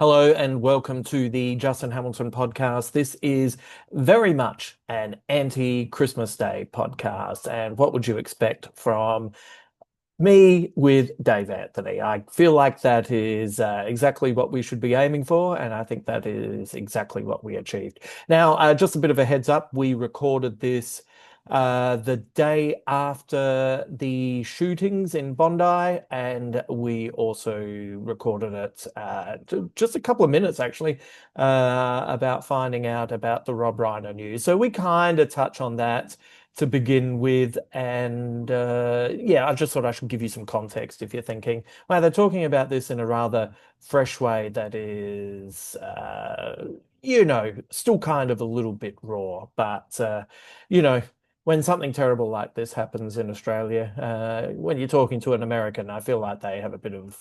Hello and welcome to the Justin Hamilton podcast. This is very much an anti-Christmas Day podcast. And what would you expect from me with Dave Anthony? I feel like that is exactly what we should be aiming for, and I think that is exactly what we achieved. Now, just a bit of a heads up, we recorded this the day after the shootings in Bondi, and we also recorded it just a couple of minutes actually about finding out about the Rob Reiner news. So we kind of touch on that to begin with. And yeah, I just thought I should give you some context if you're thinking, wow, they're talking about this in a rather fresh way that is, still kind of a little bit raw. But, when something terrible like this happens in Australia, when you're talking to an American, I feel like they have a bit of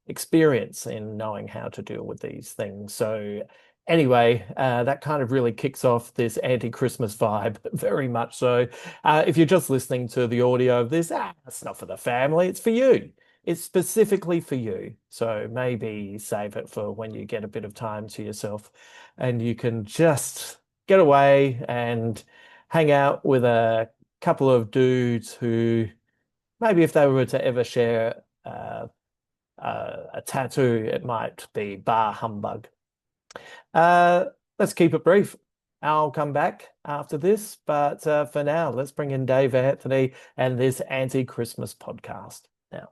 experience in knowing how to deal with these things. So anyway, that kind of really kicks off this anti-Christmas vibe, very much so. If you're just listening to the audio of this, it's not for the family, it's for you. It's specifically for you. So maybe save it for when you get a bit of time to yourself and you can just get away and hang out with a couple of dudes who maybe if they were to ever share a tattoo, it might be bar humbug. Let's keep it brief. I'll come back after this, but for now, let's bring in Dave Anthony and this anti-Christmas podcast now.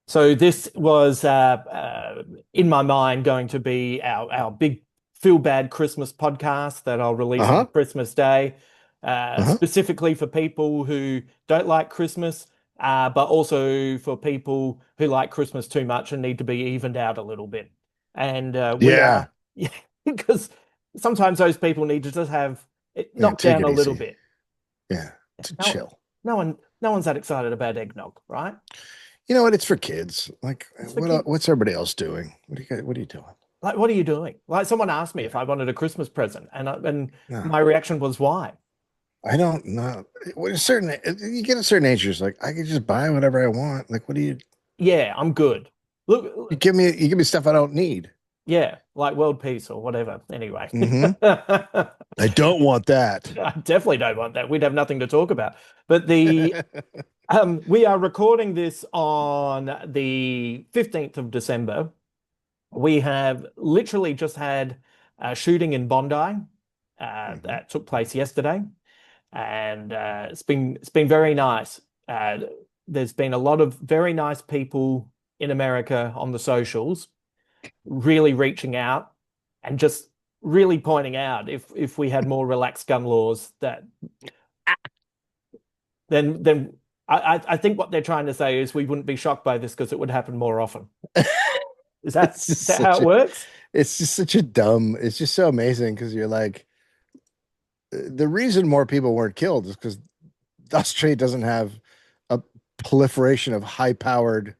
So this was, in my mind, going to be our big feel-bad Christmas podcast that I'll release on Christmas Day, specifically for people who don't like Christmas, but also for people who like Christmas too much and need to be evened out a little bit. And we are, yeah, because sometimes those people need to just have it knocked down a little bit. Yeah, to chill. No one's that excited about eggnog, right? You know what? It's for kids. Like, what's everybody else doing? What are you doing? Like, what are you doing? Like, someone asked me if I wanted a Christmas present, and my reaction was, why? I don't know. You get a certain age, you're just like, I can just buy whatever I want. Like, what do you? Yeah, I'm good. Look, you give me stuff I don't need. Yeah, like world peace or whatever. Anyway, I don't want that. I definitely don't want that. We'd have nothing to talk about. But we are recording this on the 15th of December. We have literally just had a shooting in Bondi that took place yesterday, and it's been very nice. There's been a lot of very nice people in America on the socials really reaching out and just really pointing out if we had more relaxed gun laws that then I think what they're trying to say is we wouldn't be shocked by this because it would happen more often. Is that how it works? It's just it's just so amazing because you're like, the reason more people weren't killed is because Australia doesn't have a proliferation of high-powered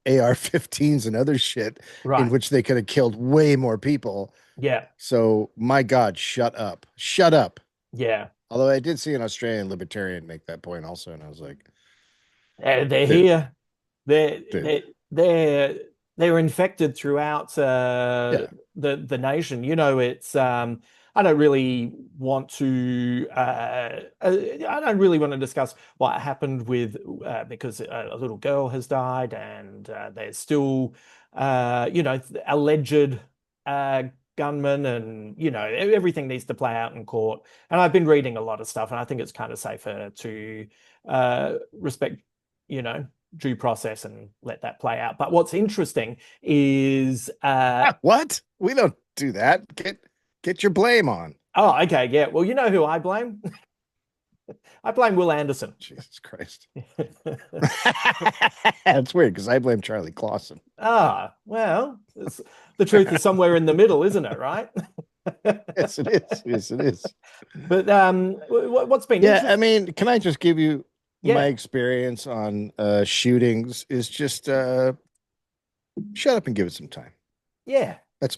AR-15s and other shit in which they could have killed way more people. Yeah. So, my God, shut up. Shut up. Yeah. Although I did see an Australian libertarian make that point also, and I was like, they're here. They're infected throughout the nation. You know, it's I don't really want to discuss what happened with because a little girl has died and there's still alleged gunmen, and everything needs to play out in court. And I've been reading a lot of stuff, and I think it's kind of safer to respect due process and let that play out. But what's interesting is what? We don't do that. Get your blame on. Oh, okay, yeah. Well, you know who I blame? I blame Will Anderson. Jesus Christ. That's weird because I blame Charlie Clausen. Well, the truth is somewhere in the middle, isn't it? Right? Yes, it is. Yes, it is. But what's been I mean, can I just give you my experience on shootings is just shut up and give it some time. Yeah. That's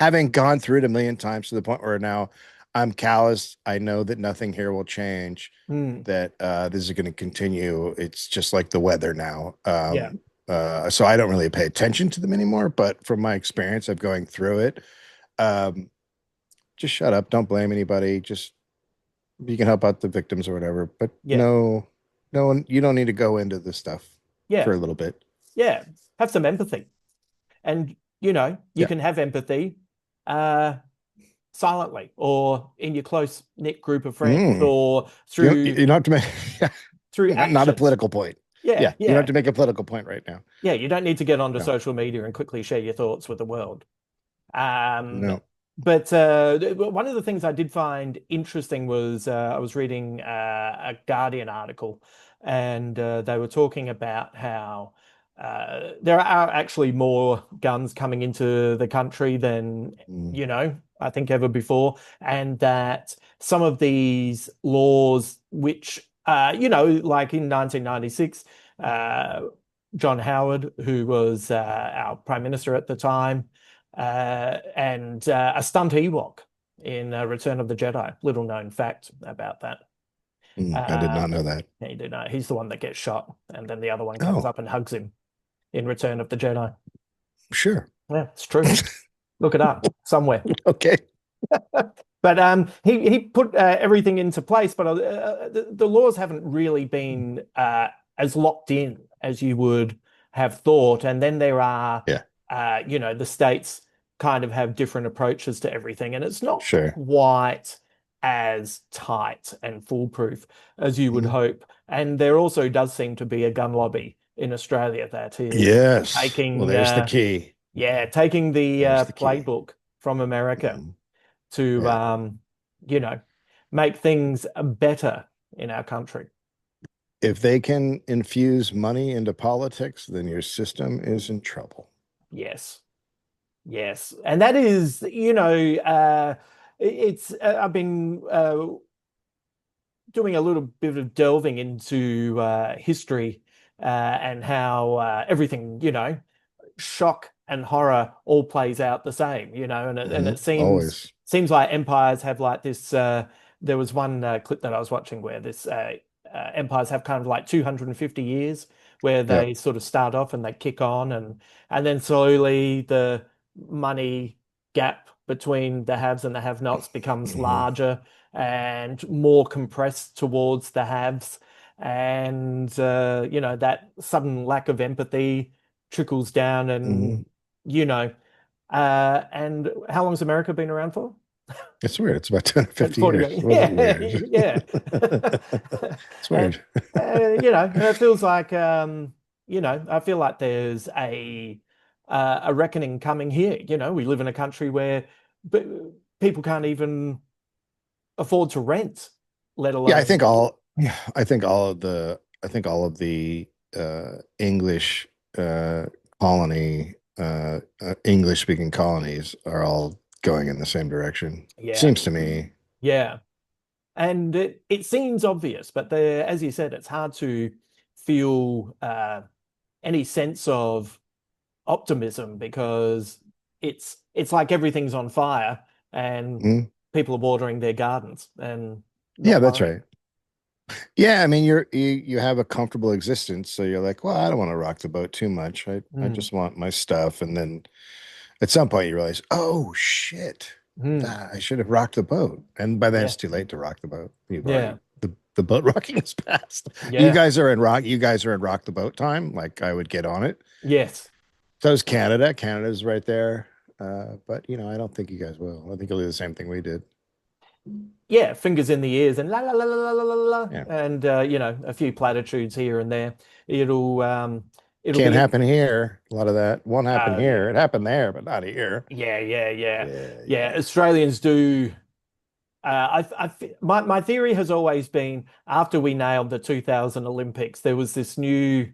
having gone through it a million times to the point where now I'm callous. I know that nothing here will change, that this is going to continue. It's just like the weather now. So I don't really pay attention to them anymore. But from my experience of going through it, um, just shut up. Don't blame anybody. Just you can help out the victims or whatever. But Yeah, no, no one, you don't need to go into this stuff for yeah, a little bit. yeah. Have some empathy. And, you Yeah. can have empathy uh, silently or in your close knit group of friends Mm. or You don't have to make through not a actions. political point. Yeah, Yeah, you don't have yeah. to make a political point right now. Yeah, you don't need to get onto No, social media and quickly share your thoughts with the world. Um, no. but one of the things I did find interesting was I was reading a Guardian article, and they were talking about how there are actually more guns coming into the country than, Mm, I think ever before, and that some of these laws, which, like in 1996, uh, John Howard, who was our prime minister at the time, and a stunt Ewok in Return of the Jedi. Little known fact about that. I did not know Um, that. yeah, you do know he's the one that gets shot, and then the other one comes Oh, up and hugs him in Return of the Jedi. sure. Yeah, it's true. Look it up somewhere. Okay. But he put everything into place, but the laws haven't really been as locked in as you would have thought. And then there are, Yeah, the states kind of have different approaches to everything, and it's not sure. quite as tight and foolproof as you would Mhm. hope. And there also does seem to be a gun lobby in Australia that is Yes. Well, taking, there's the key. taking the There's the key. playbook from America Mhm. to Yeah. you know, make things better in our country. If they can infuse money into politics, then your system is in trouble. Yes. Yes. And that is, it's I've been doing a little bit of delving into history and how everything, shock and horror all plays out the same, and it seems Always. seems like empires have like this. There was one clip that I was watching where this empires have kind of like 250 years where Yep. they sort of start off and they kick on, and then slowly the money gap between the haves and the have-nots becomes Hmm. larger and more compressed towards the haves, and that sudden lack of empathy trickles down, Hmm. and and how long's America been around for? It's weird. It's about 250 40. years. Was it Yeah, weird? yeah. It's And weird. it feels like I feel like there's a reckoning coming here. We live in a country where b- people can't even afford to rent, let Yeah, alone. I think all of the English uh, colony English speaking colonies are all going in the same direction. Yeah, Seems to me. yeah. And it seems obvious, but as you said, it's hard to feel any sense of optimism because it's like everything's on fire and Mm, people are watering their gardens and yeah, not that's worrying. right. Yeah, I mean you have a comfortable existence, so you're like, well, I don't want to rock the boat too much. I Mm, just want my stuff, and then at some point you realize, oh shit, mm, I should have rocked the boat. And by then yeah, it's too late to rock the boat. You've already yeah, the boat rocking is past. yeah, You guys are in rock the boat time. Like I would get on it. yes, So is Canada. Canada's right there. But I don't think you guys will. I think you'll do the same thing we did. yeah. Fingers in the ears and la la la la la la la, la, Yeah. and a few platitudes here and there. It'll um, it'll Can't be happen here. A lot of that won't happen yeah, here. It happened there, but not here. yeah, yeah, yeah, Yeah, yeah. yeah. Australians do. My theory has always been after we nailed the 2000 Olympics, there was this new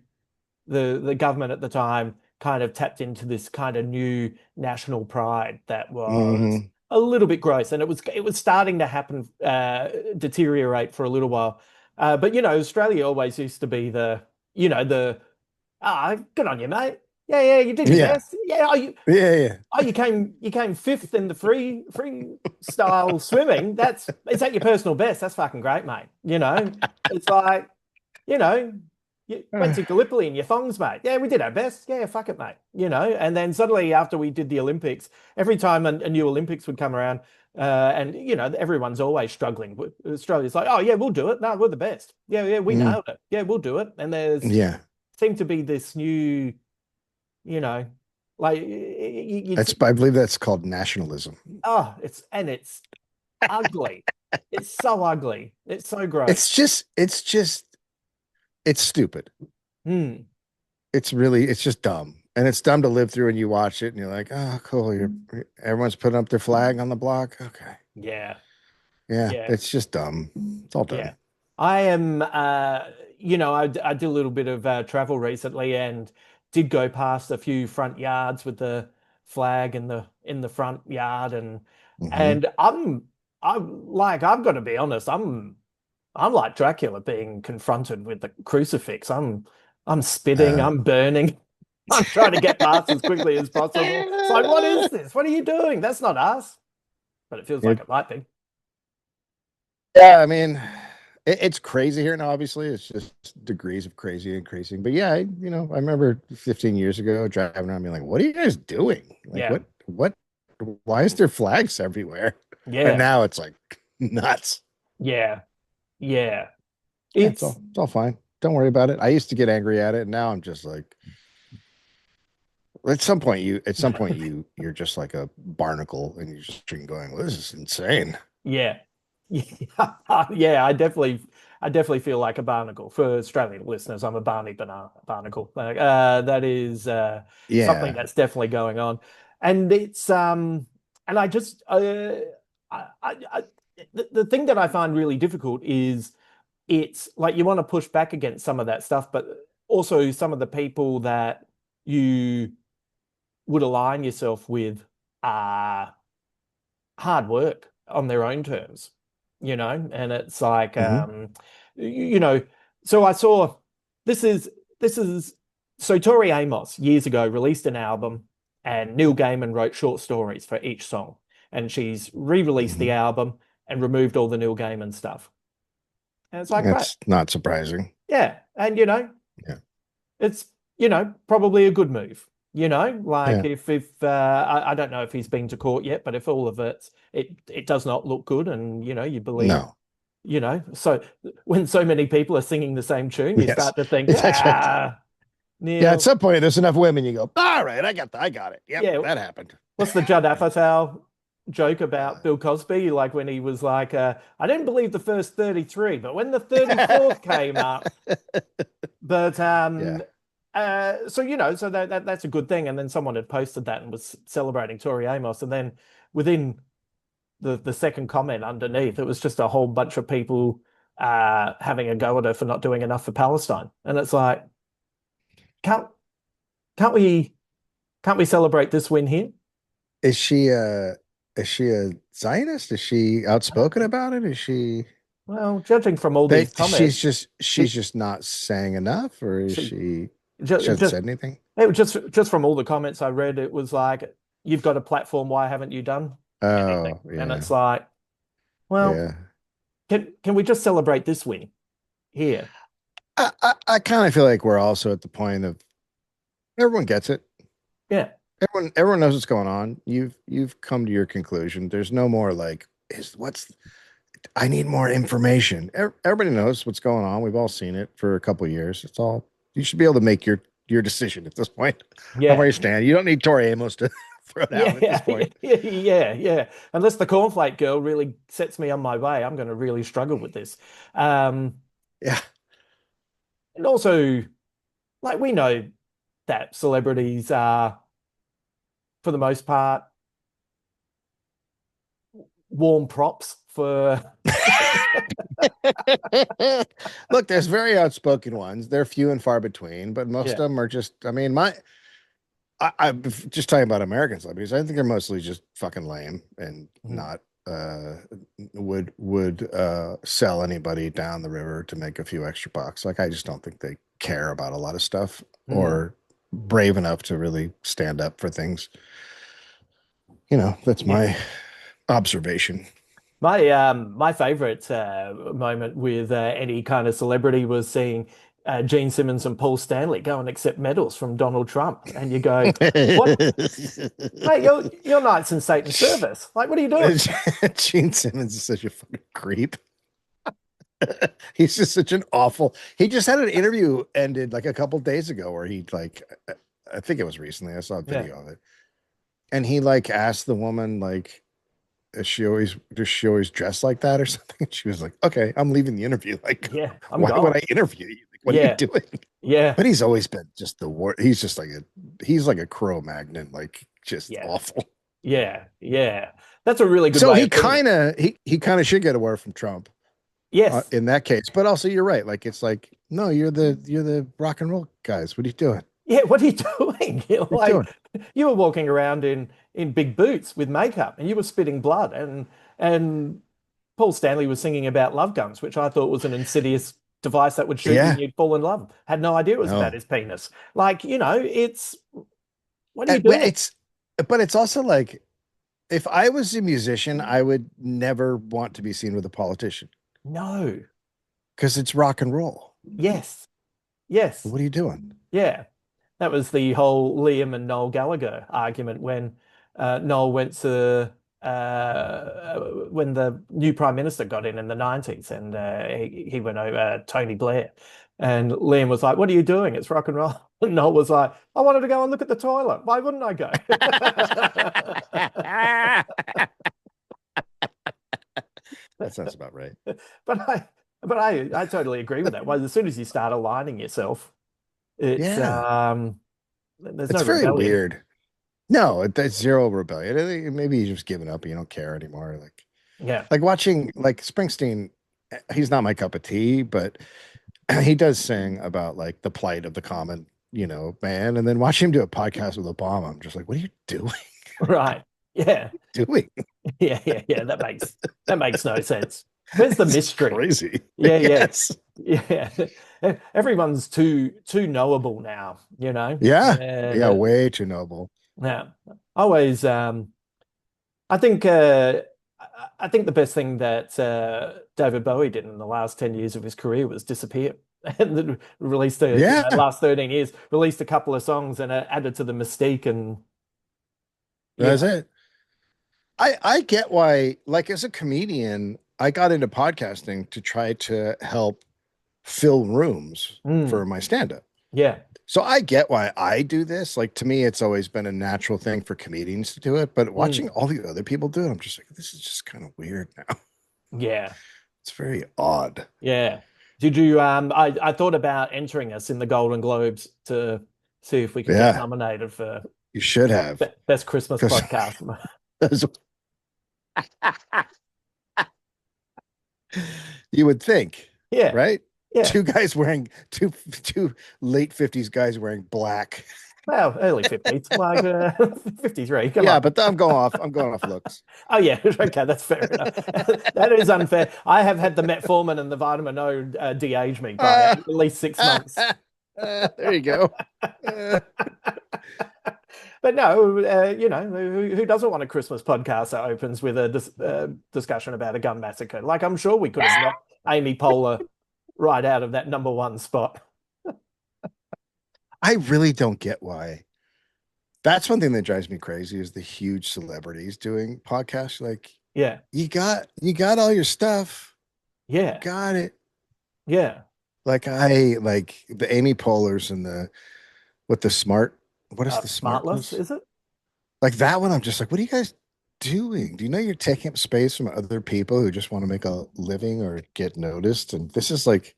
the government at the time kind of tapped into this kind of new national pride that was Hmm. a little bit gross, and it was starting to happen, deteriorate for a little while. But Australia always used to be the good on you, mate. Yeah, yeah, you did your Yeah. best. Yeah, Yeah, yeah. you came fifth in the free style swimming. Is that your personal best? That's fucking great, mate. It's like, you know, when's your Gallipoli and your thongs, mate? Yeah, we did our best. Yeah, fuck it, mate. And then suddenly after we did the Olympics, every time a new Olympics would come around, and everyone's always struggling. Australia's like, oh yeah, we'll do it. No, we're the best. Yeah, yeah, we Mm, nailed it. Yeah, we'll do it. And there's yeah. seemed to be this new, you know, like you, I believe that's called nationalism. oh, it's ugly. It's so ugly. It's so It's gross. just, it's just, it's stupid. Hmm. It's just dumb. And it's dumb to live through and you watch it and you're like, oh, cool. Everyone's putting up their flag on the block. Okay. Yeah. Yeah. Yeah. It's just dumb. It's all Yeah. dumb. I am, I did a little bit of travel recently and did go past a few front yards with the flag in the front yard Hmm. and I've got to be honest, I'm like Dracula being confronted with the crucifix. I'm spitting, Uh, I'm burning. I'm trying to get past as quickly as possible. It's like, what is this? What are you doing? That's not us. But it feels like it, it might be. yeah, I mean, it's crazy here now, obviously. It's just degrees of crazy increasing. But yeah, I remember 15 years ago driving around being like, what are you guys doing? Like, Yeah. why is there flags everywhere? And Yeah. now it's like nuts. Yeah. Yeah. Yeah, It's it's all fine. Don't worry about it. I used to get angry at it, and now I'm just like, at some point you're just like a barnacle and you're just going, well, this is insane. yeah. Yeah, I definitely feel like a barnacle. For Australian listeners, I'm a barnacle. Like, that is something Yeah. that's definitely going on. And it's and I just I the thing that I find really difficult is it's like you want to push back against some of that stuff, but also some of the people that you would align yourself with are hard work on their own terms, and it's like, Hmm. you know, so I saw this is so Tori Amos years ago released an album and Neil Gaiman wrote short stories for each song, and she's re-released the Hmm. album and removed all the Neil Gaiman stuff. And it's like, great. That's not surprising. Yeah. And Yeah. it's probably a good move. Like Yeah. if I don't know if he's been to court yet, but if all of it does not look good, and you believe, No. so when so many people are singing the same tune, you Yes. start to think, That's right. Yeah. At Neil, some point, there's enough women. You go, all right, I got it. Yep, yeah, that happened. what's the Judd Apatow joke about Uh, Bill Cosby? Like when he was like, I didn't believe the first 33, but when the 34th came up, but yeah. so that's a good thing. And then someone had posted that and was celebrating Tori Amos, and then within the second comment underneath, it was just a whole bunch of people having a go at her for not doing enough for Palestine. And it's like, can't can't we can't we celebrate this win here? Is she a Zionist? Is she outspoken about it? Is she Well, judging from all these that comments, she's it just not saying enough, or is she she just hasn't just said anything? it was just from all the comments I read, it was like, you've got a platform, why haven't you done anything? Oh, And yeah. it's like, well, Yeah. can we just celebrate this win here? I kind of feel like we're also at the point of everyone gets it. Yeah. Everyone knows what's going on. You've come to your conclusion. There's no more like is what's I need more information. Everybody knows what's going on. We've all seen it for a couple of years. It's all you should be able to make your decision at this point on where Yeah. you stand. You don't need Tori Amos to throw down at this Yeah. point. Yeah. Unless the cornflake girl really sets me on my way, I'm going to really struggle with this. Um, Yeah. and also, like, we know that celebrities are, for the most part, warm props for. Look, there's very outspoken ones. They're few and far between, but most of Yeah. them are just, I mean, I'm just talking about American celebrities. I think they're mostly just fucking lame and Mhm. not would sell anybody down the river to make a few extra bucks. Like I just don't think they care about a lot of stuff Mm. or brave enough to really stand up for things. That's Yeah. my observation. My favorite moment with any kind of celebrity was seeing Gene Simmons and Paul Stanley go and accept medals from Donald Trump, and you go, "What, mate? You're Knights in Satan's service. Like, what are you doing?" Gene Simmons is such a fucking creep. He's just such an awful. He just had an interview ended like a couple days ago where he like, I think it was recently. I saw a Yeah, video of it, and he like asked the woman like, is she always does she always dress like that or something? And she was like, okay, I'm leaving the interview. Like, yeah, I'm why would gone. I interview you? Like, what are you Yeah, doing? yeah, But he's always been just the war. He's like a crow magnet, like just yeah, awful. yeah, yeah. That's a really good So way he of putting it. kind of he kind of should get a word from Trump Yes. in that case. But also, you're right. Like it's like, no, you're the rock and roll guys. What are you doing? Yeah, what are you doing? You're What are you like doing? you were walking around in big boots with makeup and you were spitting blood and Paul Stanley was singing about love guns, which I thought was an insidious device that would shoot you and Yeah, you'd fall in love. Had no idea it was about no. his penis. Like, it's what are you doing? It's but it's also like if I was a musician, I would never want to be seen with a politician No. because it's rock and roll. Yes. Yes. What are you doing? Yeah. That was the whole Liam and Noel Gallagher argument when Noel went to when the new prime minister got in the 90s and he went over Tony Blair and Liam was like, "What are you doing? It's rock and roll." And Noel was like, "I wanted to go and look at the toilet. Why wouldn't I go?" That sounds about right. But I totally agree with that. Well, as soon as you start aligning yourself, it's Yeah, there's no it's very rebellion. weird. No, that's zero rebellion. I think maybe he's just given up. You don't care anymore. Yeah. Like watching like Springsteen. He's not my cup of tea, but he does sing about like the plight of the common, man. And then watching him do a podcast with Obama, I'm just like, what are you doing? Right. Yeah. Doing? Yeah, yeah, yeah. That makes no sense. Where's the It's mystery? crazy. Yeah, yeah, Yes. yeah. Everyone's too knowable now, you know. Yeah. And Yeah. Way too noble. yeah, always. I think I think the best thing that David Bowie did in the last 10 years of his career was disappear and then released Yeah. last 13 years released a couple of songs and added to the mystique and you That's know it. I get why, like as a comedian, I got into podcasting to try to help fill rooms for mm, my stand-up. yeah, So I get why I do this. Like to me, it's always been a natural thing for comedians to do it. But watching mm, all the other people do it, I'm just like, this is just kind of weird now. yeah. It's very odd. Yeah. Did you I thought about entering us in the Golden Globes to see if we could get Yeah, nominated for you should have. best Christmas Because podcast. you would think, Yeah. right? Yeah. Two guys wearing two late 50s guys wearing black. Well, early 50s, like 53. Come Yeah, on. but I'm going off looks. Oh yeah, okay, that's fair enough. That is unfair. I have had the metformin and the vitamin O de-age me by at least 6 months. There you go. But no, who doesn't want a Christmas podcast that opens with a discussion about a gun massacre? Like, I'm sure we could have knocked Amy Poehler right out of that number one spot. I really don't get why. That's one thing that drives me crazy is the huge celebrities doing podcasts. Like, Yeah, you got all your stuff. You yeah, got it. yeah. Like I like the Amy Poehler's and what is the Smartless, smartless? is it? Like that one, I'm just like, what are you guys doing? Do you know you're taking up space from other people who just want to make a living or get noticed? And this is like,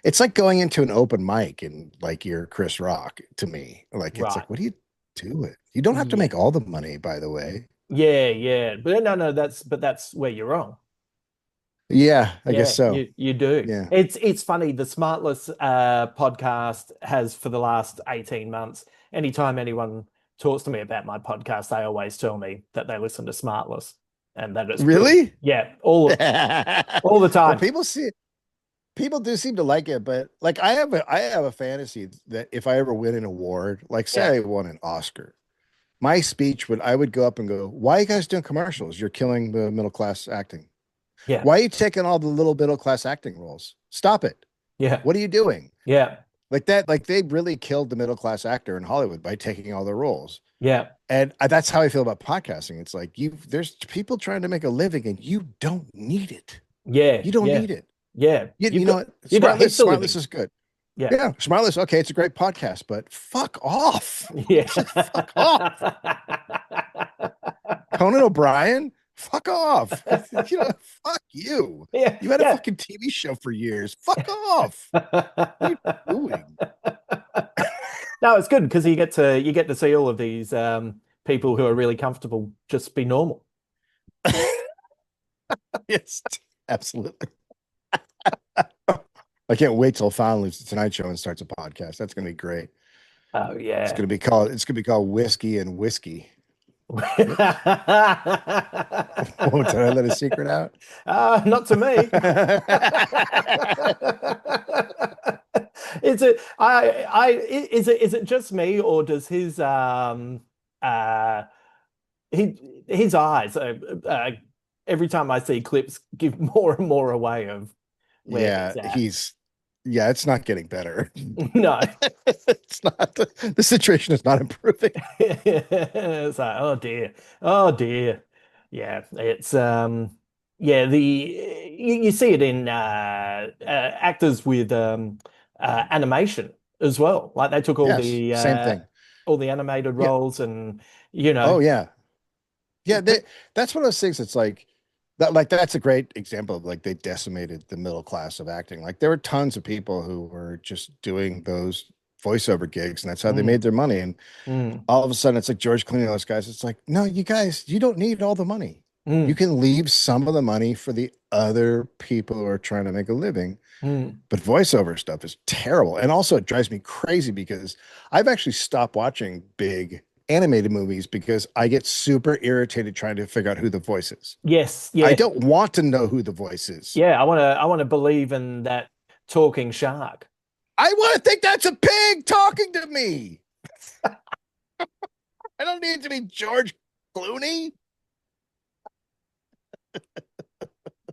it's like going into an open mic and like you're Chris Rock to me. Like it's Right. like, what do you do it? You don't have to Yeah, make all the money, by the way. yeah, yeah. But no, that's where you're wrong. Yeah, I guess Yeah, so. you do. Yeah. It's funny. The Smartless podcast has for the last 18 months. Anytime anyone talks to me about my podcast, they always tell me that they listen to Smartless and that it's good. Really? Yeah, Well, all the time. people do seem to like it, but like I have a fantasy that if I ever win an award, like Yeah, say I won an Oscar, my speech I would go up and go, why are you guys doing commercials? You're killing the middle class acting. yeah, Why are you taking all the little middle class acting roles? Stop it. yeah, What are you doing? yeah. like that. Like they really killed the middle class actor in Hollywood by taking all the roles. Yeah. And that's how I feel about podcasting. It's like there's people trying to make a living, and you don't need it. Yeah. You don't Yeah. need it. Yeah. You know what? You've got heaps of Smartless living. is good. Yeah. Yeah, Smartless. Okay, it's a great podcast, but fuck off. Yeah. Just fuck off. Conan O'Brien, fuck off. You know, fuck you. Yeah. You had a Yeah. fucking TV show for years. Fuck off. What are you doing? No, it's good because you get to see all of these people who are really comfortable just be normal. Yes, absolutely. I can't wait till Fallon leaves the Tonight Show and starts a podcast. That's gonna be great. Oh yeah. It's gonna be called Whiskey and Whiskey. Oh, did I let a secret out? Not to me. Is it just me or does his eyes every time I see clips give more and more away of where Yeah, he's at? yeah, it's not getting better. No. It's not the situation is not improving. It's like, oh dear. Oh dear. Yeah, it's yeah, you see it in actors with animation as well. Like they took Yes, same thing. all the animated Yeah. roles and you know, Oh yeah. Yeah, that's one of those things that's like that's a great example of like they decimated the middle class of acting. Like there were tons of people who were just doing those voiceover gigs and that's how they mm, made their money. And mm, all of a sudden it's like George Clooney and those guys. It's like, no, you guys, you don't need all the money. You mm, can leave some of the money for the other people who are trying to make a living. mm. But voiceover stuff is terrible. And also it drives me crazy because I've actually stopped watching big animated movies because I get super irritated trying to figure out who the voice is. Yes, I yeah. don't want to know who the voice is. Yeah, I want to believe in that talking shark. I want to think that's a pig talking to me. I don't need it to be George Clooney.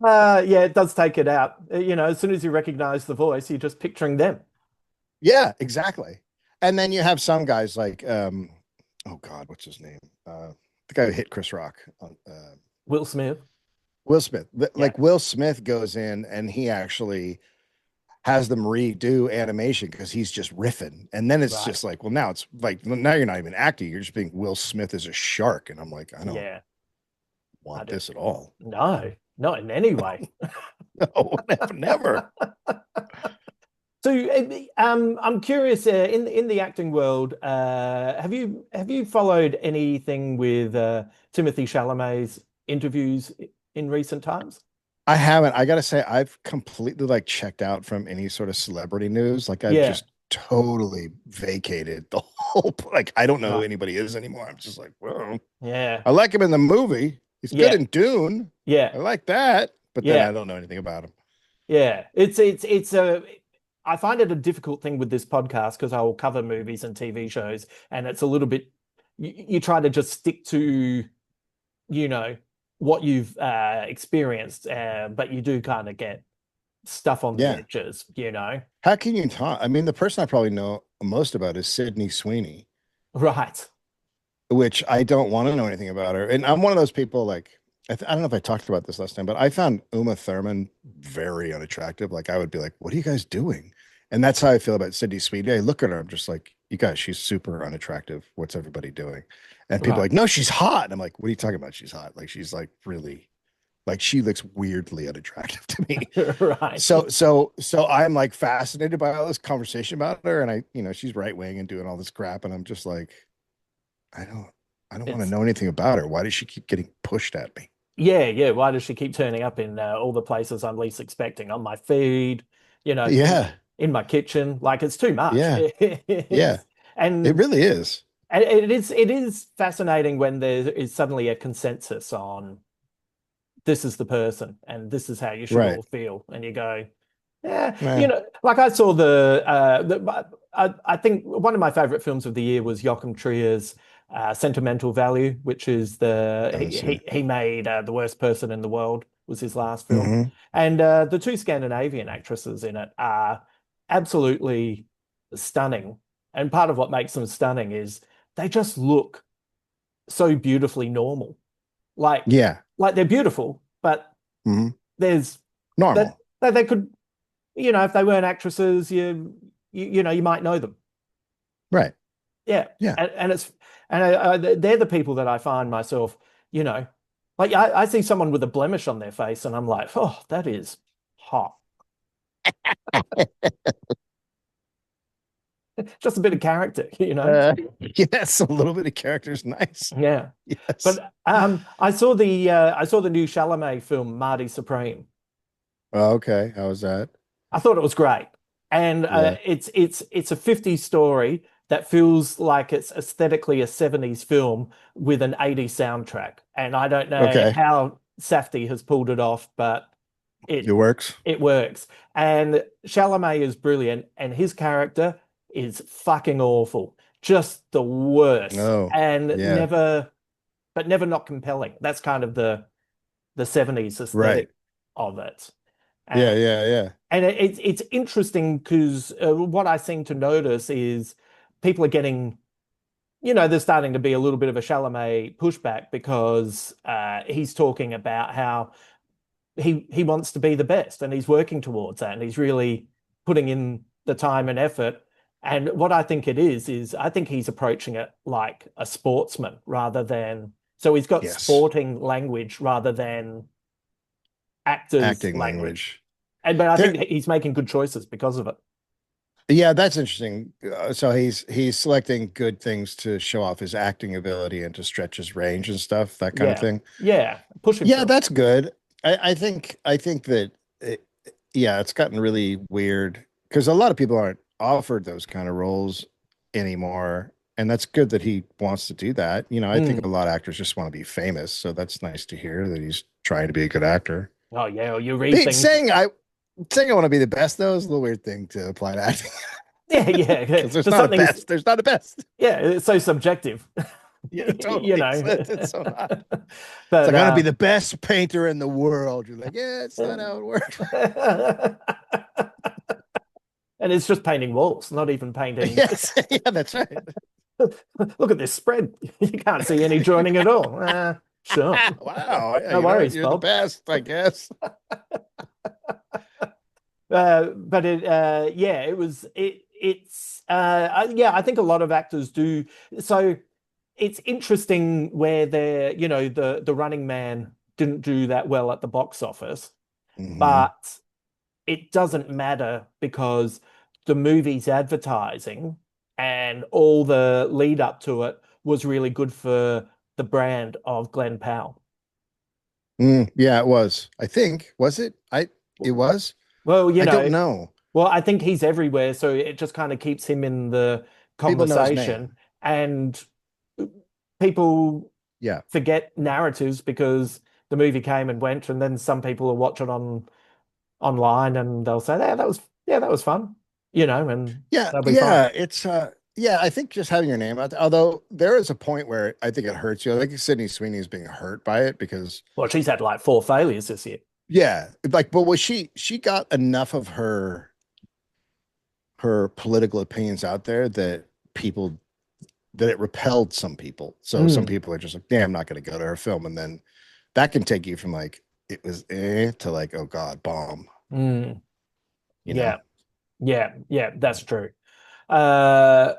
Yeah, it does take it out. You know, as soon as you recognize the voice, you're just picturing them. Yeah, exactly. And then you have some guys like oh God, what's his name? The guy who hit Chris Rock on Will Smith. Will Smith. Yeah, Like Will Smith goes in and he actually has them redo animation because he's just riffing. And then it's right. just like, well, now it's like now you're not even acting, you're just being Will Smith as a shark. And I'm like, I don't Yeah, I want do. this at all. No, not in any way. No, never, never. So, I'm curious. In the acting world, have you followed anything with Timothy Chalamet's interviews in recent times? I haven't. I gotta say, I've completely like checked out from any sort of celebrity news. Like I've Yeah, just totally vacated the whole like I don't know who right. anybody is anymore. I'm just like, well, Yeah, I like him in the movie. He's good yeah, in Dune. yeah, I like that. But then I yeah, don't know anything about him. yeah. It's a. I find it a difficult thing with this podcast because I will cover movies and TV shows, and it's a little bit. You try to just stick to you know what you've experienced, but you do kind of get stuff on the Yeah. edges, you know. How can you talk? I mean, the person I probably know most about is Sydney Sweeney, Right. which I don't want to know anything about her. And I'm one of those people like I don't know if I talked about this last time, but I found Uma Thurman very unattractive. Like I would be like, "What are you guys doing?" And that's how I feel about Sydney Sweeney. I look at her, I'm just like, "You guys, she's super unattractive. What's everybody doing?" And people are Right. like, "No, she's hot." And I'm like, "What are you talking about? She's hot. Like she's like really like she looks weirdly unattractive to me." Right. So I'm like fascinated by all this conversation about her, and she's right wing and doing all this crap, and I'm just like, I don't, I don't want to It's know anything about her. Why does she keep getting pushed at me? yeah, yeah. Why does she keep turning up in all the places I'm least expecting? On my feed, Yeah, in my kitchen. Like it's too much. yeah, yeah. It's It and really is. and it is fascinating when there is suddenly a consensus on this is the person and this is how you should Right. all feel. And you go, yeah, Eh, like I saw I think one of my favorite films of the year was Joachim Trier's Sentimental Value, which is haven't seen it. he made The Worst Person in the World was his last film. Hmm. And the two Scandinavian actresses in it are absolutely stunning. And part of what makes them stunning is they just look so beautifully normal. Like Yeah. like they're beautiful, but Hmm. there's that Normal. that they could, if they weren't actresses, you might know them. Right. Yeah, Yeah. and they're the people that I find myself, you know, like I see someone with a blemish on their face, and I'm like, oh, that is hot. Just a bit of character, you know. Uh, yes, a little bit of character is nice. Yeah, Yes. but I saw the new Chalamet film, Marty Supreme. Oh, okay. How was that? I thought it was great, and Yeah. it's a 50s story that feels like it's aesthetically a 70s film with an 80s soundtrack. And I don't know Okay. how Safdie has pulled it off, but It it works. it works. And Chalamet is brilliant, and his character is fucking awful, just the worst, Oh, and yeah. never not compelling. That's kind of the 70s Right. aesthetic of it. Yeah, And yeah, yeah. it's interesting because what I seem to notice is people are getting, there's starting to be a little bit of a Chalamet pushback because he's talking about how he wants to be the best and he's working towards that and he's really putting in the time and effort. And what I think it is I think he's approaching it like a sportsman rather than, so he's got Yes. sporting language rather than actors Acting language. language. But I There, think he's making good choices because of it. yeah, that's interesting. So he's selecting good things to show off his acting ability and to stretch his range and stuff, that kind of Yeah. thing. Yeah. Push Yeah, himself. that's good. I think that yeah, it's gotten really weird because a lot of people aren't offered those kind of roles anymore. And that's good that he wants to do that. I think a Mm. lot of actors just want to be famous. So that's nice to hear that he's trying to be a good actor. Oh yeah. Well, you read Being things. saying I want to be the best though is a little weird thing to apply to acting Yeah. Yeah. because there's There's not a something. best. There's not a best. Yeah. It's so subjective. Yeah, You totally. know. It's so not. It's But like, I'm gonna be the best painter in the world. You're like, yeah, it's not how it works. and it's just painting walls, not even painting. Yes, yeah, that's right. Look at this spread. You can't see any joining at all. Sure. Wow. Yeah, No you know what? worries, You're the Bob. best, I guess. But yeah, yeah, I think a lot of actors do. So it's interesting where the Running Man didn't do that well at the box office, Hmm. but it doesn't matter because the movie's advertising and all the lead up to it was really good for the brand of Glenn Powell. Yeah, it was. I think. Was it? It was? Well, I don't know. I think he's everywhere, so it just kind of keeps him in the People know his conversation, name. and people Yeah. forget narratives because the movie came and went, and then some people will watch it online and they'll say, yeah, that was fun, and Yeah, they'll be fine. yeah. Yeah, I think just having your name out there, although there is a point where I think it hurts you. I think Sydney Sweeney is being hurt by it because Well, she's had like four failures this year. yeah, like, but was she got enough of her political opinions out there that people that it repelled some people. So some Mm, people are just like, damn, I'm not going to go to her film. And then that can take you from like, it was to like, oh God, bomb, mm, you know? yeah, yeah, that's true. Uh,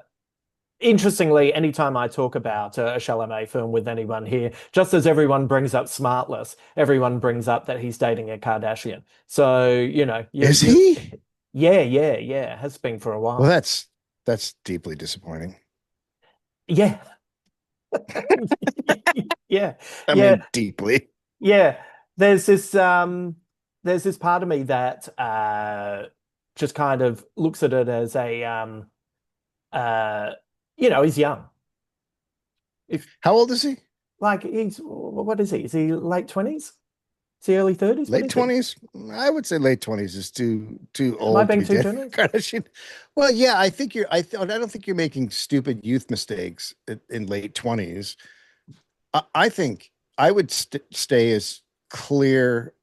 Interestingly, anytime I talk about a Chalamet film with anyone here, just as everyone brings up Smartless, everyone brings up that he's dating a Kardashian. So, Is he? yeah, has been for a Well, while. that's deeply disappointing. Yeah, yeah, I yeah, mean, deeply. yeah. There's this there's this part of me that just kind of looks at it as a uh he's young. If How old is he? like he's what is he? Is he late 20s? Is he early 30s? What Late is he? 20s? I would say late 20s is too Am I old to being be too dating generous? Kardashian. Well, yeah, I think I don't think you're making stupid youth mistakes in late 20s. I think I would stay as clear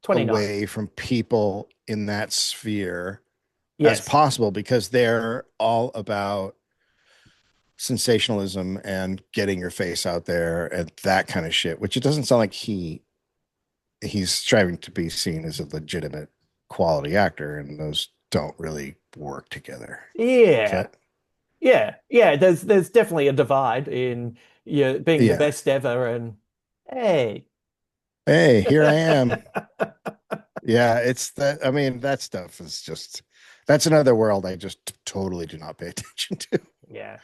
29. away from people in that sphere as Yes. possible because they're all about sensationalism and getting your face out there and that kind of shit, which it doesn't sound like he's striving to be seen as a legitimate quality actor, and those don't really work together. Is Yeah. that Yeah. Yeah. There's definitely a divide in being the yeah. best ever and hey. Hey, here I am. Yeah, it's that. I mean, that stuff is just that's another world I just totally do not pay attention to. Yeah.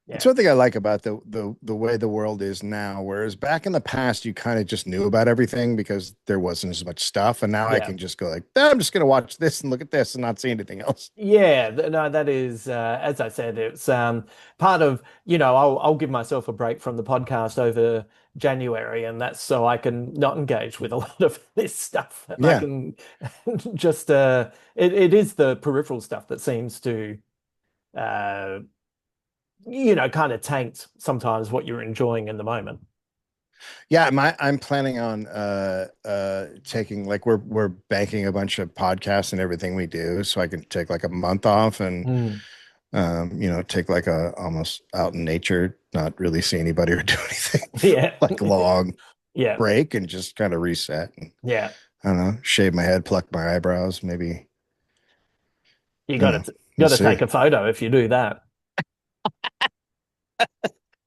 It's Yeah. one thing I like about the way the world is now, whereas back in the past you kind of just knew about everything because there wasn't as much stuff, and now I Yeah. can just go like, "Ah, I'm just gonna watch this and look at this and not see anything else." Yeah, no, that is, as I said, it's part of, I'll give myself a break from the podcast over January, and that's so I can not engage with a lot of this stuff. And I Yeah, can just, it is the peripheral stuff that seems to, uh, kind of taint sometimes what you're enjoying in the moment. yeah. I'm planning on taking like we're banking a bunch of podcasts and everything we do, so I can take like a month off and Mm. take like a almost out in nature, not really see anybody or do anything for Yeah. like long Yeah. break and just kind of reset and Yeah. I don't know, shave my head, pluck my eyebrows, maybe. You I don't got know. to We'll got to take see. a photo if you do that.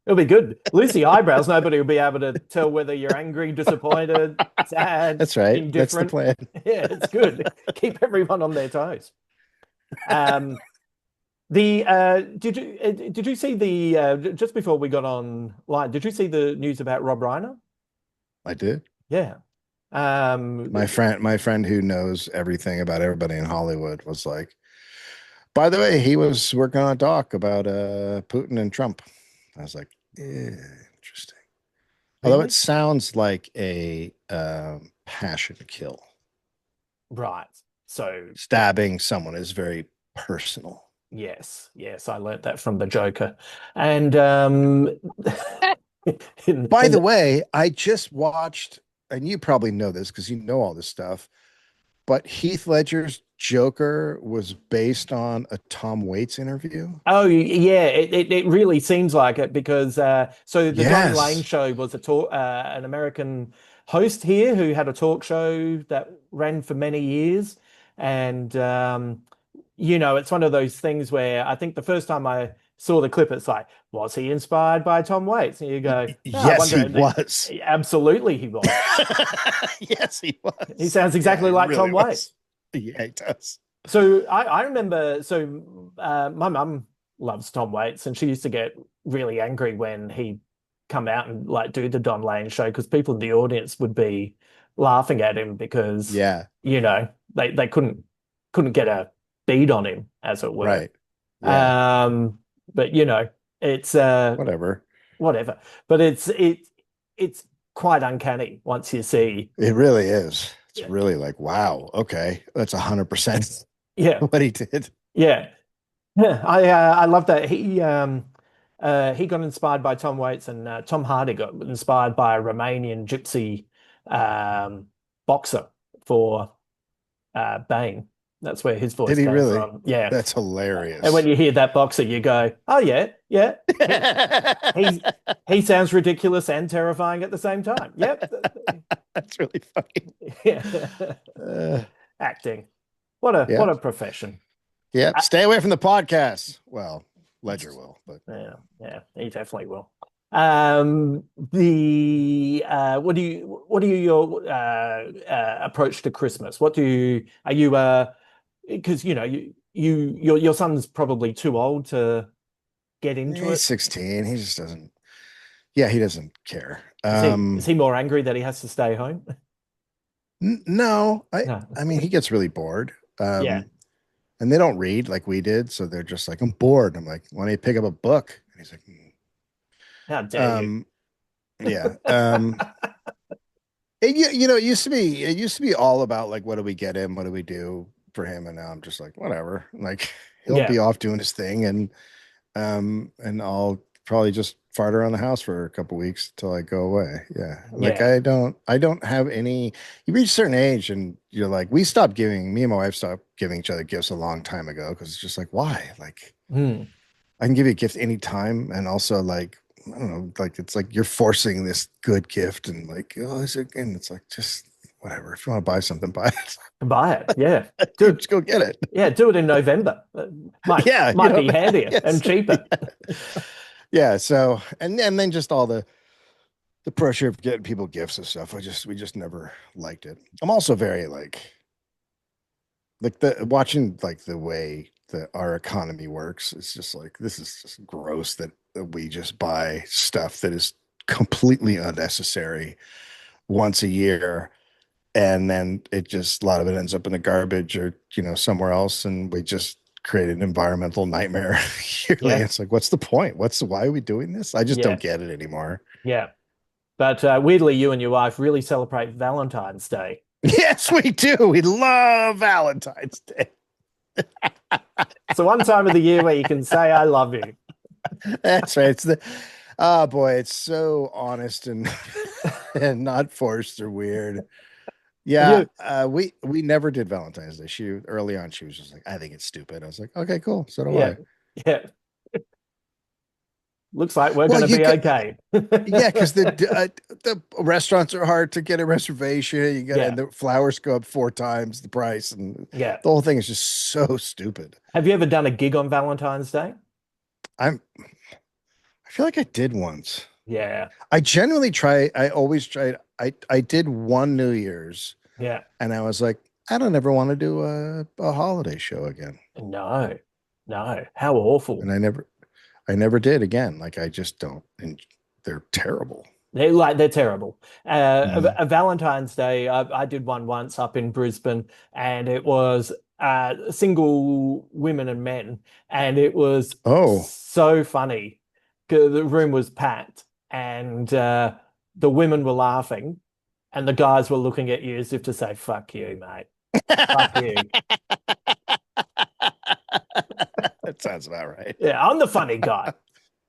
It'll be good. At least the eyebrows, nobody will be able to tell whether you're angry, disappointed, sad, That's right. That's the indifferent. plan. Yeah, it's good. Keep everyone on their toes. Um, the did you see the just before we got online, did you see the news about Rob Reiner? I did. Yeah. Um, My friend who knows everything about everybody in Hollywood was like, by the way, he was working on a doc about Putin and Trump. I was like, yeah, interesting. Although it really? sounds like a passion kill. Right. So yeah, Stabbing someone is very personal. yes, yes, I learnt that from the Joker. And By in the way, I just watched, and you probably know this because you know all this stuff, but Heath Ledger's Joker was based on a Tom Waits interview. Oh yeah, it really seems like it because so the Don Lane Yes. show was an American host here who had a talk show that ran for many years, and it's one of those things where I think the first time I saw the clip, it's like, was he inspired by Tom Waits? And you go, no, I Yes, wonder. he was. Absolutely, he was. Yes, he He was. sounds Yeah, exactly he like Tom really Waits. was. Yeah, he does. So I remember, so my mum loves Tom Waits, and she used to get really angry when he come out and like do the Don Lane show because people in the audience would be laughing at him because Yeah, they couldn't get a beat on him, as it were. right. Yeah, Um, but it's whatever. whatever. But it's quite uncanny once you see. It really is. It's Yeah, really like, wow, okay, that's 100% yeah, what he did. yeah. Yeah, I love that he got inspired by Tom Waits and Tom Hardy got inspired by a Romanian gypsy um, boxer for Bane. That's where his Did voice he came really? from. Yeah, That's and when hilarious. you hear that boxer, you go, "Oh yeah, yeah." He he sounds ridiculous and terrifying at the same time. Yep. That's really funny. Yeah. Uh, Acting. What yeah. a profession. Yep. Stay away from the podcast. Well, Ledger will, but Yeah, yeah, he definitely will. The what do you your approach to Christmas? What do you are you because your son's probably too old to get into he's it. 16. He just doesn't, yeah, he doesn't care. Is he more angry that he has to stay home? No, No. I mean, he gets really bored. Yeah. And they don't read like we did. So they're just like, I'm bored. I'm like, why don't you pick up a book? And he's like, How dare you? Um, yeah. it used to be all about like, what do we get him? What do we do for him? And now I'm just like, whatever. Like he'll Yeah. be off doing his thing and I'll probably just fart around the house for a couple weeks till I go away. Yeah. Like Yeah. I don't have any, you reach a certain age and you're like, me and my wife stopped giving each other gifts a long time ago because it's just like, why? Like, Mm. I can give you a gift anytime. And also, like, I don't know, like, it's like you're forcing this good gift and like, oh, is it? And it's like, just whatever. If you want to buy something, buy Buy it. Yeah. it. Do Just go get it. yeah, do it in November. Yeah. You Might know, be handier and yes. cheaper. Yeah. So, and then just all the pressure of getting people gifts and stuff. We just never liked it. I'm also very like the watching like the way that our economy works. It's just like this is just gross that we just buy stuff that is completely unnecessary once a year, and then it just a lot of it ends up in the garbage or somewhere else, and we just create an environmental nightmare yearly. Yeah. It's like, what's the point? Why are we doing this? I just Yeah. don't get it anymore. Yeah. But weirdly, you and your wife really celebrate Valentine's Day. Yes, we do. We love Valentine's Day. It's the one time of the year where you can say, I love you. That's right. It's the oh boy, it's so honest and and not forced or weird. Have Yeah, you? we never did Valentine's Day. She early on, she was just like, I think it's stupid. I was like, okay, cool. So do Yeah. I. Yeah. Looks like we're Well, going to you be got okay. yeah, because the restaurants are hard to get a reservation. You got Yeah. and the flowers go up 4 times the price, and Yeah. the whole thing is just so stupid. Have you ever done a gig on Valentine's Day? I feel like I did once. Yeah. I genuinely try. I always tried. I did one New Year's, Yeah. and I was like, I don't ever want to do a holiday show again, No. No. How awful. and I never did again. Like I just don't. And they're terrible. They're terrible. Mhm. A Valentine's Day, I did one once up in Brisbane, and it was single women and men, and it was Oh, so funny. 'Cause the room was packed, and the women were laughing, and the guys were looking at you as if to say, "Fuck you, mate. Fuck you." that sounds about right. Yeah, I'm the funny guy.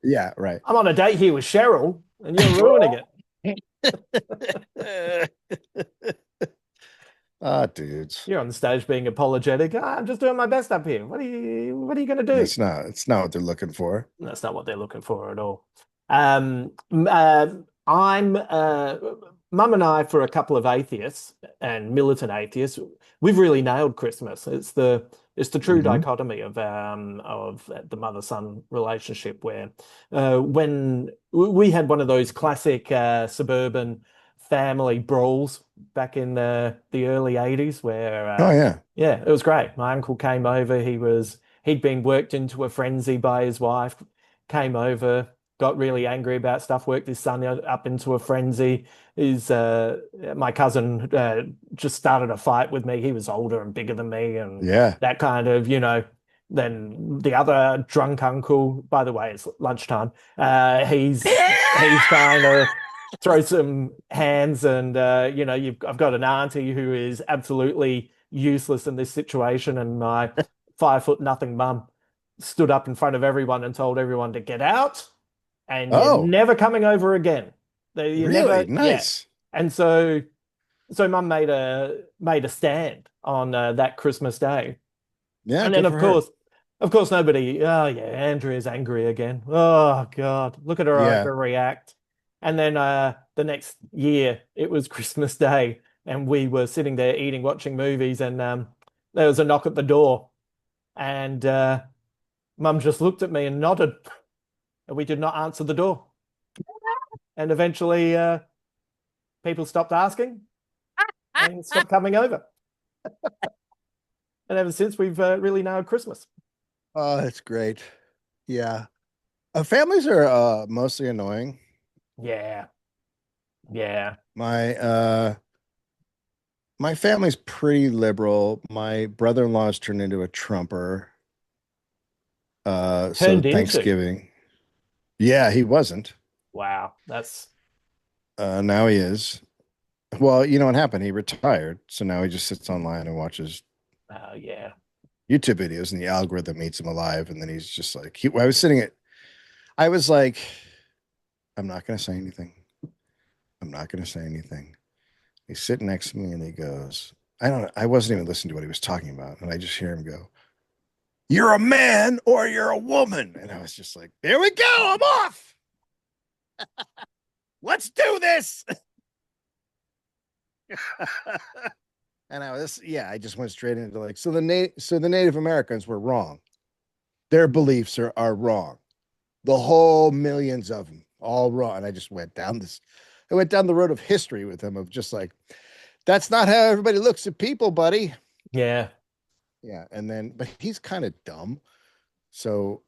Yeah, right. I'm on a date here with Cheryl, and you're ruining it. Ah, dudes. You're on the stage being apologetic. "Ah, I'm just doing my best up here. What are you going to do?" It's not what they're looking for. That's not what they're looking for at all. Um, uh, I'm Mum and I, for a couple of atheists and militant atheists, we've really nailed Christmas. It's the true Hmm. dichotomy of the mother-son relationship where when we had one of those classic suburban family brawls back in the early 80s where Oh yeah. yeah, it was great. My uncle came over. He'd been worked into a frenzy by his wife, came over, got really angry about stuff, worked his son up into a frenzy. My cousin just started a fight with me. He was older and bigger than me, and Yeah. that kind of, then the other drunk uncle, by the way, it's lunchtime. He's trying to throw some hands, and I've got an auntie who is absolutely useless in this situation, and my 5 foot nothing mum stood up in front of everyone and told everyone to get out, and you're Oh, never coming over again. You really? never, yeah. Nice. And so mum made a stand on that Christmas Day, Yeah, and then good for her. of course, nobody. Oh yeah, Andrea's angry again. Oh God, look at her Yeah. overreact. And then the next year, it was Christmas Day, and we were sitting there eating, watching movies, and there was a knock at the door, and Mum just looked at me and nodded, and we did not answer the door. And eventually, people stopped asking and stopped coming over. And ever since, we've really nailed Christmas. Oh, that's great. Yeah. Families are mostly annoying. Yeah, yeah. My my family's pretty liberal. My brother-in-law's turned into a Trumper. So Turned into. Thanksgiving. Yeah, he wasn't. Wow, that's Now he is. Well, you know what happened? He retired, so now he just sits online and watches yeah, YouTube videos, and the algorithm eats him alive. And then he's just like, I was sitting at, I was like, I'm not going to say anything. I'm not going to say anything. He's sitting next to me and he goes, I wasn't even listening to what he was talking about. And I just hear him go, "You're a man or you're a woman." And I was just like, "Here we go. I'm off. Let's do this." And I just went straight into like, so the Native Americans were wrong. Their beliefs are wrong. The whole millions of them, all wrong. And I went down the road of history with him of just like, that's not how everybody looks at people, buddy. Yeah. Yeah. And then, but he's kind of dumb. So,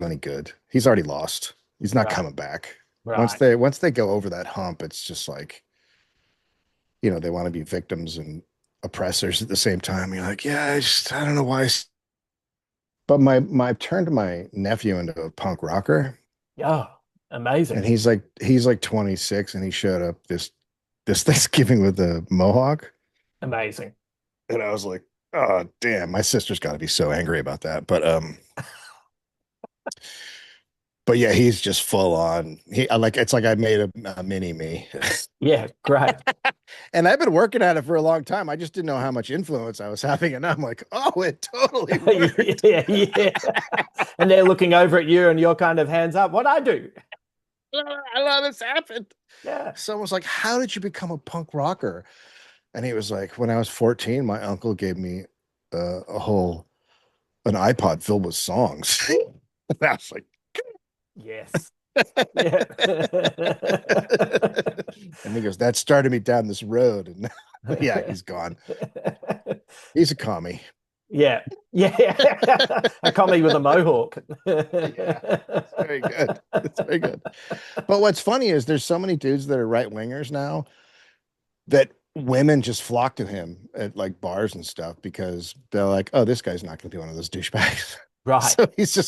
any good. He's already lost. He's not Right. coming back. Right. Once they go over that hump, it's just like, they want to be victims and oppressors at the same time. You're like, yeah, I don't know why. But my turned my nephew into a punk rocker, Oh, and amazing. he's like 26, and he showed up this Thanksgiving with a mohawk, Amazing. and I was like, oh damn, my sister's got to be so angry about that. But yeah, he's just full on. It's like I made a mini me. Yeah, great. And I've been working at it for a long time. I just didn't know how much influence I was having. And I'm like, oh, it totally worked. Yeah, yeah. And they're looking over at you and you're kind of hands up. What I do? I love this happened. Yeah. Someone's like, how did you become a punk rocker? And he was like, when I was 14, my uncle gave me an iPod filled with songs. And I was like, Yes. Yeah. and he goes, that started me down this road. And yeah, he's gone. He's a commie. Yeah. Yeah. A commie with a mohawk. Yeah, it's very good. It's very good. But what's funny is there's so many dudes that are right wingers now that women just flock to him at like bars and stuff because they're like, oh, this guy's not going to be one of those douchebags. Right. So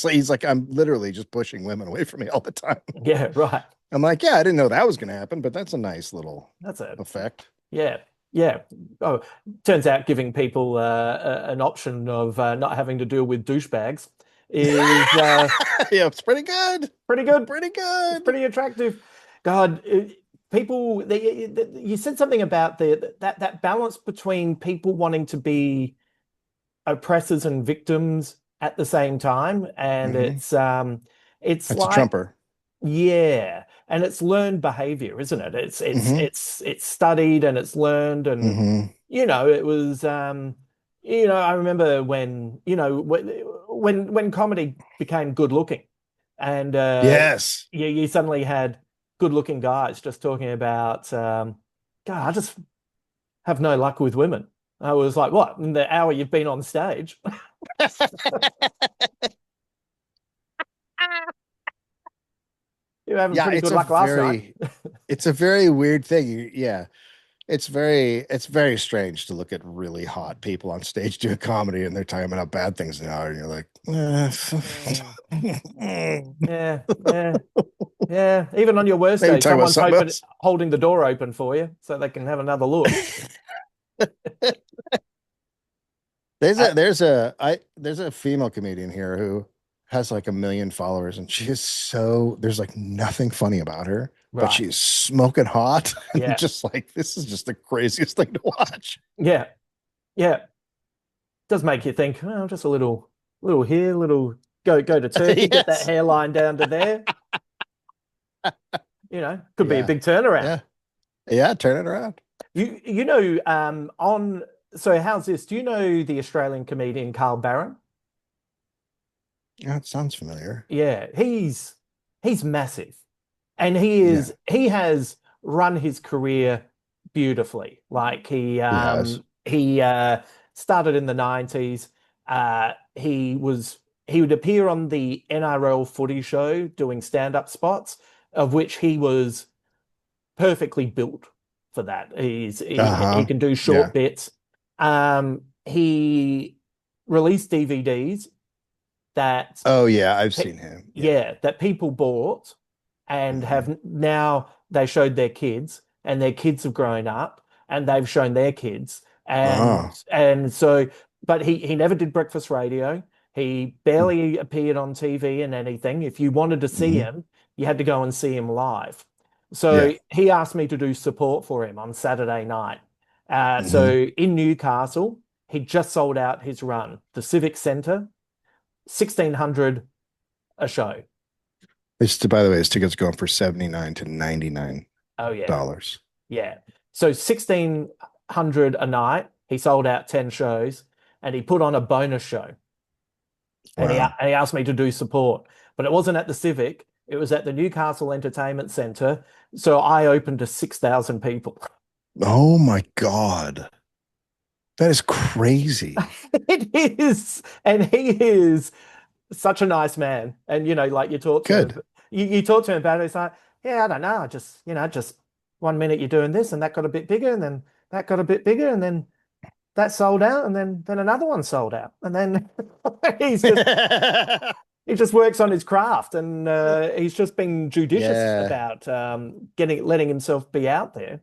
he's like, I'm literally just pushing women away from me all the time. Yeah, right. I'm like, yeah, I didn't know that was going to happen, but that's a nice little That's it. effect. Yeah. Yeah. Oh, turns out giving people an option of not having to deal with douchebags is Yeah, it's pretty good. pretty good. Pretty It's good. pretty attractive. God, people, you said something about that balance between people wanting to be oppressors and victims at the same time, and Hmm. it's That's a like trumper. yeah, and it's learned behavior, isn't it? Hmm. It's studied and it's learned, and Hmm. it was I remember when when comedy became good looking, and Yes. you suddenly had good looking guys just talking about God, I just have no luck with women. I was like, what? In the hour you've been on stage, you were having Yeah, pretty good luck last night. it's a very weird thing. Yeah, it's very strange to look at really hot people on stage doing comedy and they're talking about how bad things are, and you're like, Mm, yeah, yeah, yeah. Even on your worst maybe day, talk about someone's something else. holding the door open for you so they can have another look. Uh, There's a female comedian here who has like 1 million followers, and she is there's like nothing funny about her, but right. she's smoking hot. And I'm Yeah. just like, this is just the craziest thing to watch. Yeah. Yeah. Does make you think, well, just a little here, little go to Turkey, get that Yes. hairline down to there. Could be a Yeah. big turnaround. Yeah. Yeah. Turn it around. On so how's this? Do you know the Australian comedian Carl Barron? Yeah, it sounds familiar. Yeah, he's massive. And Yeah, he has run his career beautifully. Like he has. he started in the 90s. He would appear on the NRL footy show doing stand-up spots, of which he was perfectly built for that. He Uh-huh. can do short Yeah. bits. He released DVDs that Oh yeah, I've seen him. Yeah. yeah, that people bought and Hmm. have now they showed their kids and their kids have grown up and they've shown their kids Oh. and so but he never did breakfast radio. He barely appeared on TV and anything. If you wanted to see Hmm. him, you had to go and see him live. So Yeah. he asked me to do support for him on Saturday night. So Hmm. in Newcastle, he just sold out his run. The Civic Centre, 1,600 a show. By the way, his tickets going for 79 to $99. Oh yeah, yeah. So 1,600 a night. He sold out 10 shows and he put on a bonus show. Wow. And he asked me to do support, but it wasn't at the Civic. It was at the Newcastle Entertainment Centre. So I opened to 6,000 people. Oh my God. That is crazy. It is. And he is such a nice man. And, like you talk to him, Good. you talk to him about it. It's like, yeah, I don't know. Just 1 minute you're doing this and that got a bit bigger and then that got a bit bigger and then that sold out and then another one sold out. And then he's just he just works on his craft and he's just being judicious Yeah. about letting himself be out there.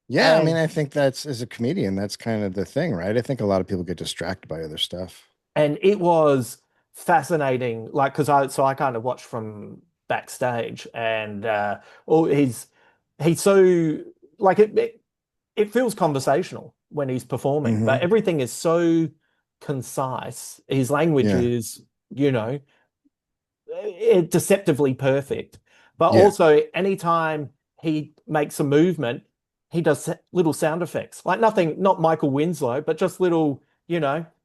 Yeah, I mean, And I think that's as a comedian, that's kind of the thing, right? I think a lot of people get distracted by other stuff. and it was fascinating, like because I kind of watched from backstage and all he's so like it feels conversational when he's performing, but Hmm. everything is so concise. His language Yeah. is, you know, deceptively perfect. But Yeah. also, anytime he makes a movement, he does little sound effects, like nothing, not Michael Winslow, but just little,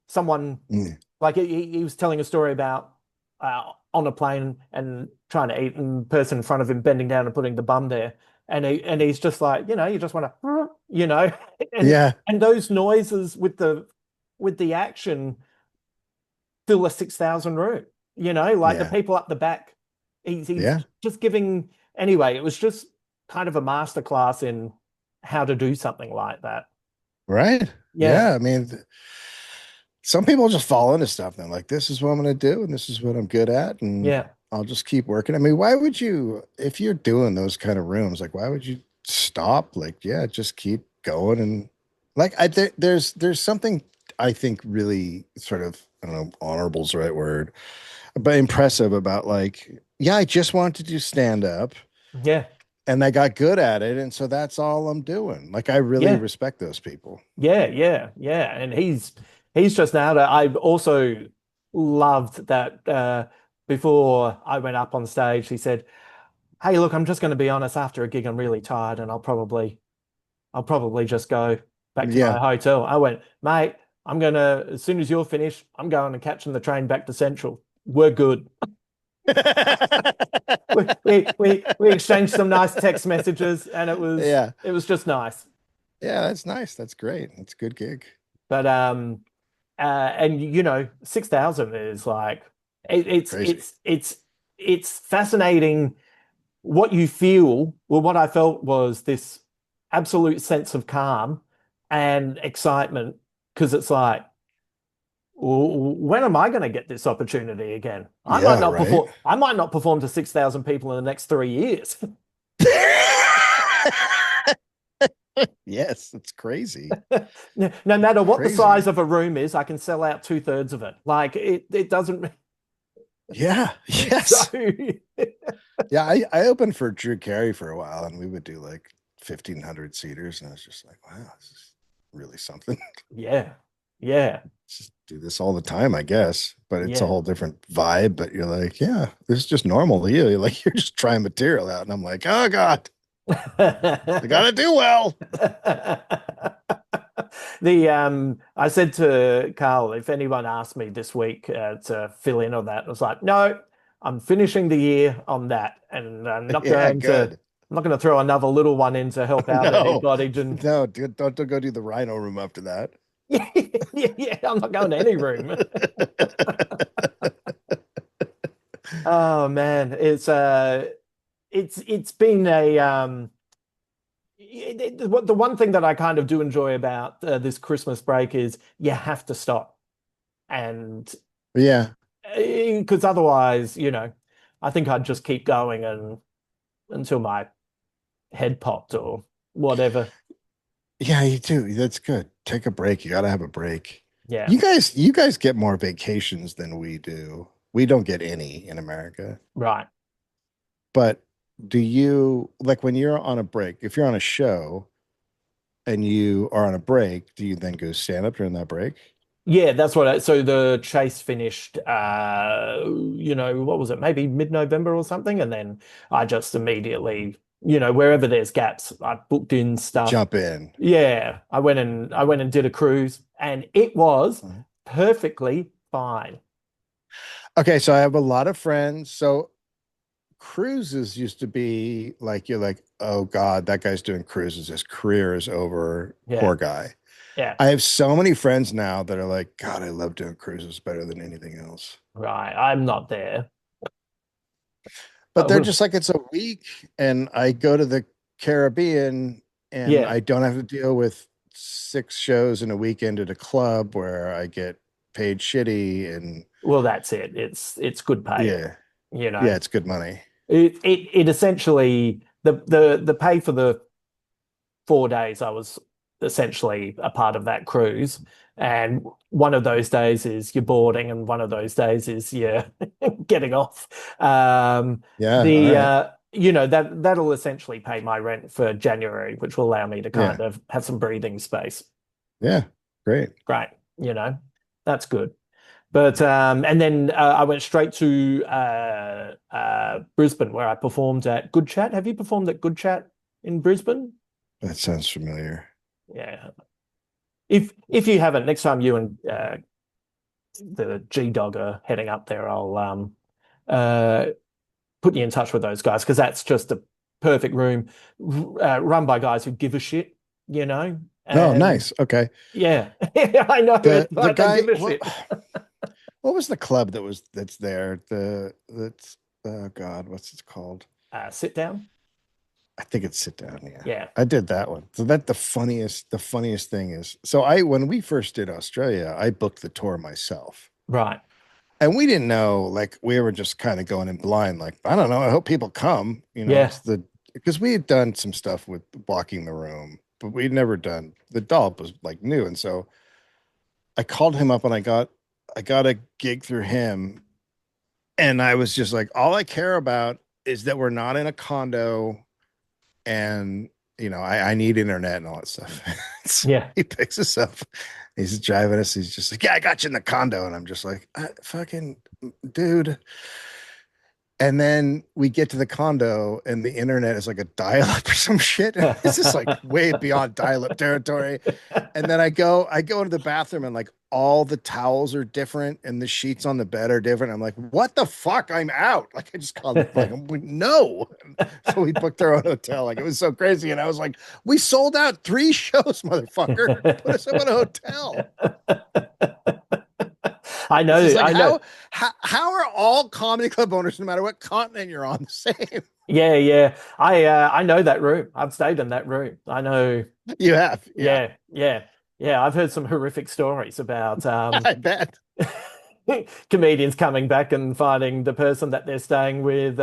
someone Mm. like he was telling a story about on a plane and trying to eat, and the person in front of him bending down and putting the bum there, and he's just like, you just want to, and Yeah. those noises with the action fill a 6,000 room, like the Yeah. people up the back. He's Yeah. just giving, anyway, it was just kind of a masterclass in how to do something like that. Right. Yeah. Yeah. I mean, some people just fall into stuff. They're like, this is what I'm going to do, and this is what I'm good at, and Yeah. I'll just keep working. I mean, why would you, if you're doing those kind of rooms, like, why would you stop? Like, yeah, just keep going. And like, there's something I think really sort of, I don't know, honorable is the right word, but impressive about like, yeah, I just wanted to do stand up Yeah. and I got good at it. And so that's all I'm doing. Like, I really Yeah. respect those people. Yeah. Yeah. Yeah. And he's just nailed it. I also loved that before I went up on stage, he said, "Hey, look, I'm just going to be honest. After a gig, I'm really tired, and I'll probably just go back to my Yeah. hotel." I went, "Mate, I'm gonna as soon as you're finished, I'm going and catching the train back to Central. We're good." We exchanged some nice text messages, and it was Yeah. it was just nice. Yeah, that's nice. That's great. That's a good gig. But and 6,000 is like it, it's Crazy. it's it's it's fascinating what you feel. Well, what I felt was this absolute sense of calm and excitement because it's like, when am I going to get this opportunity again? I might Yeah, not right. perform. I might not perform to 6,000 people in the next 3 years. Yes, it's crazy. No matter what the size Crazy. of a room is, I can sell out two-thirds of it. Like it doesn't. Yeah. So Yes. Yeah, I opened for Drew Carey for a while and we would do like 1,500 seaters. And I was just like, wow, this is really something. yeah, yeah, Just do this all the time, I guess. But it's a yeah. whole different vibe. But you're like, yeah, this is just normal to you. You're like, you're just trying material out. And I'm like, oh God, I gotta do well. I said to Carl, if anyone asked me this week to fill in on that, I was like, no, I'm finishing the year on that, and Yeah, good. I'm not going to throw another little one in to help out No, anybody. And no, dude, don't go do the rhino room after that. yeah, yeah, yeah, I'm not going to any room. Oh man, it's been a the one thing that I kind of do enjoy about this Christmas break is you have to stop and Yeah. because otherwise, I think I'd just keep going and until my head popped or whatever. Yeah, you do. That's good. Take a break. You got to have a break. Yeah, You guys get more vacations than we do. We don't get any in America. right. But do you like when you're on a break, if you're on a show and you are on a break, do you then go stand up during that break? Yeah, that's what so the chase finished what was it, maybe mid-November or something, and then I just immediately, wherever there's gaps, I booked in stuff. Jump in. Yeah, I went and did a cruise and it was Mhm. perfectly fine. Okay, so I have a lot of friends. So cruises used to be like you're like, oh God, that guy's doing cruises. His career is over. Yeah, Poor guy. yeah, I have so many friends now that are like, God, I love doing cruises better than anything else. right. I'm not there. But they're just like, it's a week, and I go to the Caribbean and Yeah, I don't have to deal with 6 shows in a weekend at a club where I get paid shitty and well, that's it. It's good pay, yeah, you know. yeah, it's good money. It essentially the pay for the 4 days I was essentially a part of that cruise. And one of those days is you're boarding, and one of those days is you're getting off. Yeah, all The right. that'll essentially pay my rent for January, which will allow me to kind Yeah, of have some breathing space. yeah, great. Great, that's good. But and then I went straight to Brisbane, where I performed at Good Chat. Have you performed at Good Chat in Brisbane? That sounds familiar. Yeah. If you haven't, next time you and the G Dog are heading up there, I'll uh put you in touch with those guys because that's just a perfect room run by guys who give a shit, you know. Oh, And nice. Okay. yeah, I know it's The like they guy, give a shit. what was the club that's there? That's oh God, what's it called? Sit down. I think it's Sit Down. Yeah. Yeah. I did that one. So that the funniest thing is, so I when we first did Australia, I booked the tour myself. Right. And we didn't know, like we were just kind of going in blind, like, I don't know, I hope people come, Yeah. it's the because we had done some stuff with Walking the Room, but we'd never done the dollop was like new. And so I called him up and I got a gig through him. And I was just like, all I care about is that we're not in a condo and I need internet and all that stuff. So Yeah. he picks us up. He's driving us. He's just like, yeah, I got you in the condo. And I'm just like, fucking dude. And then we get to the condo and the internet is like a dial-up or some shit. It's just like way beyond dial-up territory. And then I go into the bathroom and like all the towels are different and the sheets on the bed are different. I'm like, what the fuck? I'm out. Like I just called like no. So we booked our own hotel. Like it was so crazy. And I was like, we sold out 3 shows, motherfucker. Put us up in a hotel. I It's just know, like I know. how are all comedy club owners, no matter what continent you're on, the same? Yeah, yeah. I know that room. I've stayed in that room. I know. You have, yeah. Yeah, yeah, yeah. I've heard some horrific stories about I bet. comedians coming back and finding the person that they're staying with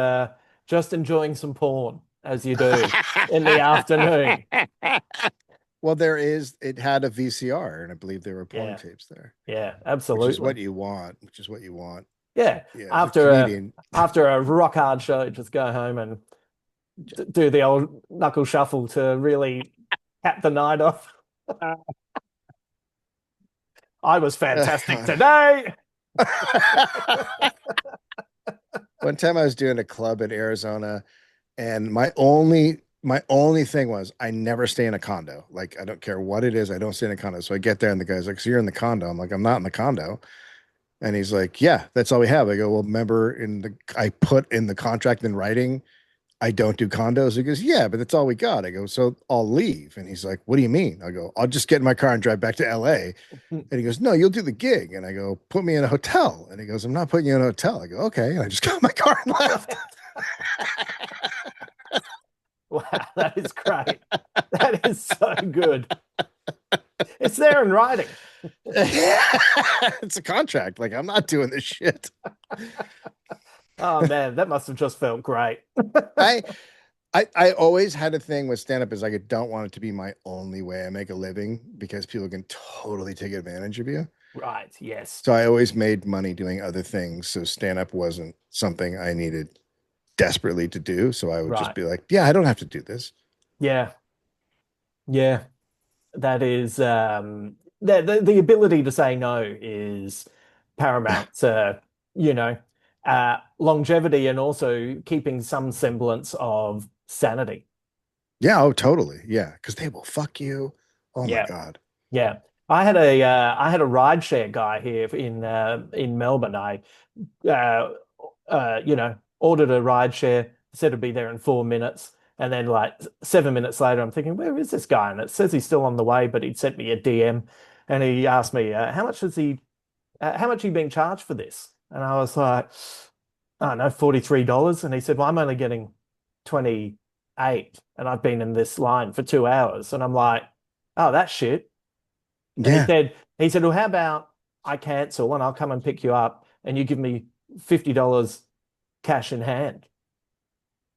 just enjoying some porn, as you do in the afternoon. Well, it had a VCR, and I believe there were porn Yeah, tapes there, yeah, which is absolutely. what you want, which is what you want. Yeah. Yeah, as a After a comedian. after a rock hard show, just go home and do the old knuckle shuffle to really cap the night off. I was fantastic God. today. One time I was doing a club in Arizona, and my only thing was I never stay in a condo. Like I don't care what it is, I don't stay in a condo. So I get there and the guy's like, "So you're in the condo?" I'm like, "I'm not in the condo." And he's like, "Yeah, that's all we have." I go, "Well, remember I put in the contract in writing I don't do condos." He goes, "Yeah, but that's all we got." I go, "So I'll leave." And he's like, "What do you mean?" I go, "I'll just get in my car and drive back to LA." And he goes, "No, you'll do the gig." And I go, "Put me in a hotel." And he goes, "I'm not putting you in a hotel." I go, "Okay." And I just got in my car and left. Wow, that is great. That is so good. It's there in writing. It's a contract. Like I'm not doing this shit. Oh man, that must have just felt great. I I always had a thing with stand up is like I don't want it to be my only way I make a living because people can totally take advantage of you. Right. Yes. So I always made money doing other things. So stand up wasn't something I needed desperately to do. So I would just Right. be like, yeah, I don't have to do this. Yeah. Yeah. That is the ability to say no is paramount to, you know, longevity and also keeping some semblance of sanity. Yeah, oh, totally. Yeah, because they will fuck you. Oh my Yeah. God. Yeah. I had a rideshare guy here in Melbourne. Uh, ordered a rideshare, said it'd be there in 4 minutes. And then like 7 minutes later, I'm thinking, where is this guy? And it says he's still on the way, but he'd sent me a DM and he asked me, how much are you being charged for this? And I was like, I don't know, $43. And he said, well, I'm only getting 28 and I've been in this line for 2 hours. And I'm like, oh, that's shit. And Yeah. he said, well, how about I cancel and I'll come and pick you up and you give me $50 cash in hand.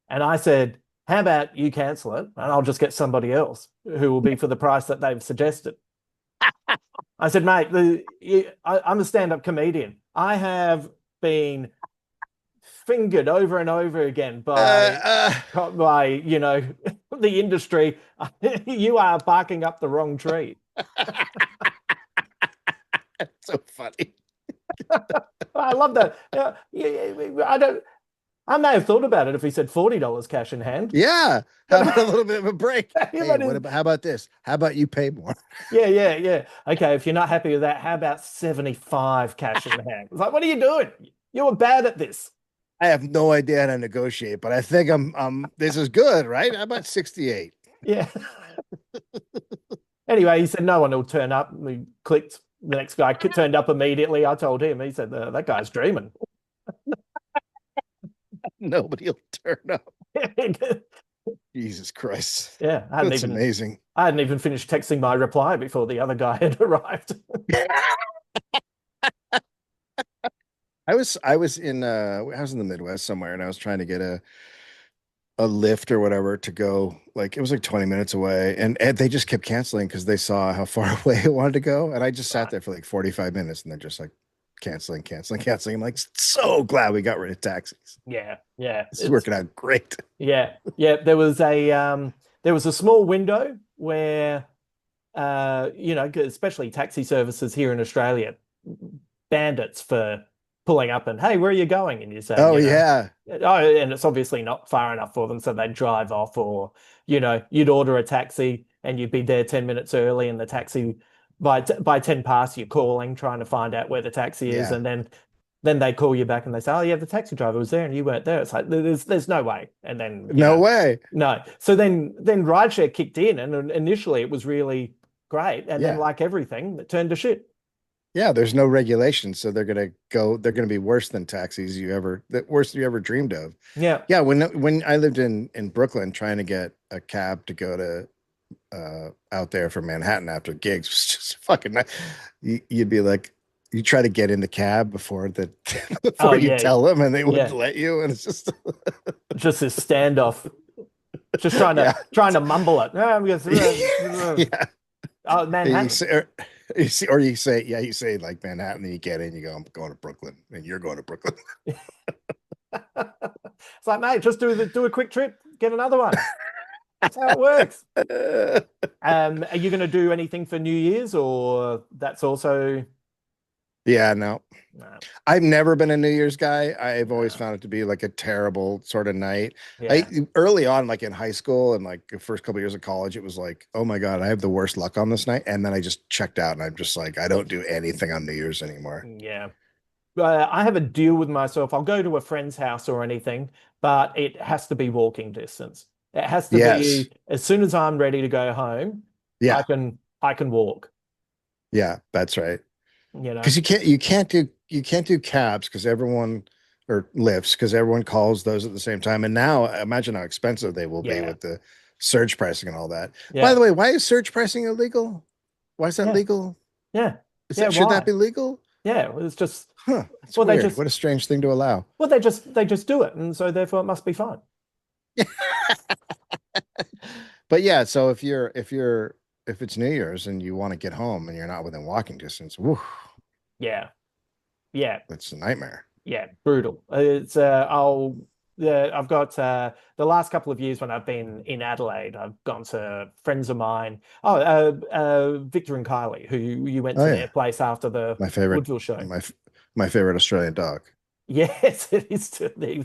And I said, how about you cancel it and I'll just get somebody else who will be for the price that they've suggested. I said, mate, I'm a stand-up comedian. I have been fingered over and over again Uh, by uh, by the industry. You are barking up the wrong tree. so funny. I love that. I don't. I may have thought about it if he said $40 cash in hand, Yeah. How but about a little bit of a break? Hey, but what about how about this? How about you pay more? yeah, yeah, yeah. Okay, if you're not happy with that, how about 75 cash in hand? It's like, what are you doing? You were bad at this. I have no idea how to negotiate, but I think this is good, right? How about 68? Yeah. Anyway, he said no one will turn up. We clicked. The next guy turned up immediately. I told him. He said that guy's dreaming. Nobody'll turn up. Jesus Christ. Yeah, That's amazing. I hadn't even finished texting my reply before the other guy had arrived. I was in the Midwest somewhere and I was trying to get a lift or whatever to go, like it was like 20 minutes away, and they just kept canceling because they saw how far away it wanted to go, and I just sat Right. there for like 45 minutes and they're just like canceling, canceling, canceling. I'm like, so glad we got rid of taxis. Yeah, yeah. This is It's working out great. yeah, yeah. There was a small window where especially taxi services here in Australia, bandits for pulling up and, hey, where are you going? And you say, Oh yeah. oh, and it's obviously not far enough for them, so they drive off, or, you'd order a taxi and you'd be there 10 minutes early, and the taxi by 10 past, you're calling, trying to find out where the taxi is, Yeah. and then they call you back and they say, oh yeah, the taxi driver was there and you weren't there. It's like there's no way. And then, No way. no. So then rideshare kicked in, and initially it was really great. And then, Yeah. like everything, it turned to shit. Yeah, there's no regulation, so they're gonna be worse than taxis the worst you ever dreamed of. Yeah. Yeah, when I lived in Brooklyn trying to get a cab to go to out there from Manhattan after gigs was just fucking you'd be like, you try to get in the cab before Oh before you yeah. tell them and they wouldn't Yeah. let you, and it's just Just this standoff, just yeah. trying to mumble it. Yeah. Oh, You Manhattan. say, or you say, yeah, you say like Manhattan, and you get in, you go, I'm going to Brooklyn, and you're going to Brooklyn. It's like, mate, just do a quick trip, get another one. That's how it works. Are you going to do anything for New Year's, or that's also Yeah, no. no, I've never been a New Year's guy. I've always no. found it to be like a terrible sort of night. I Yeah, early on, like in high school and like the first couple of years of college, it was like, oh my God, I have the worst luck on this night. And then I just checked out and I'm just like, I don't do anything on New Year's anymore. yeah. I have a deal with myself. I'll go to a friend's house or anything, but it has to be walking distance. It has to Yes. be as soon as I'm ready to go home, Yeah. I can walk, Yeah, that's right. you know. Because you can't do cabs because everyone or lifts because everyone calls those at the same time. And now imagine how expensive they will be Yeah. with the surge pricing and all that. By Yeah. the way, why is surge pricing illegal? Why is that Yeah. legal? Yeah. Is Yeah, that should that why? be legal? Yeah, well, it's just Huh. That's well they weird. just What a strange thing to allow. they just do it, and so therefore it must be fine. But yeah, so if it's New Year's and you want to get home and you're not within walking distance, woo, Yeah, yeah, It's a nightmare. yeah, brutal. It's I've got the last couple of years when I've been in Adelaide, I've gone to friends of mine. Oh, Victor and Kylie, who you went Oh to their yeah, place after the my favorite, Woodville show. my my favorite Australian dog. Yes, it is. They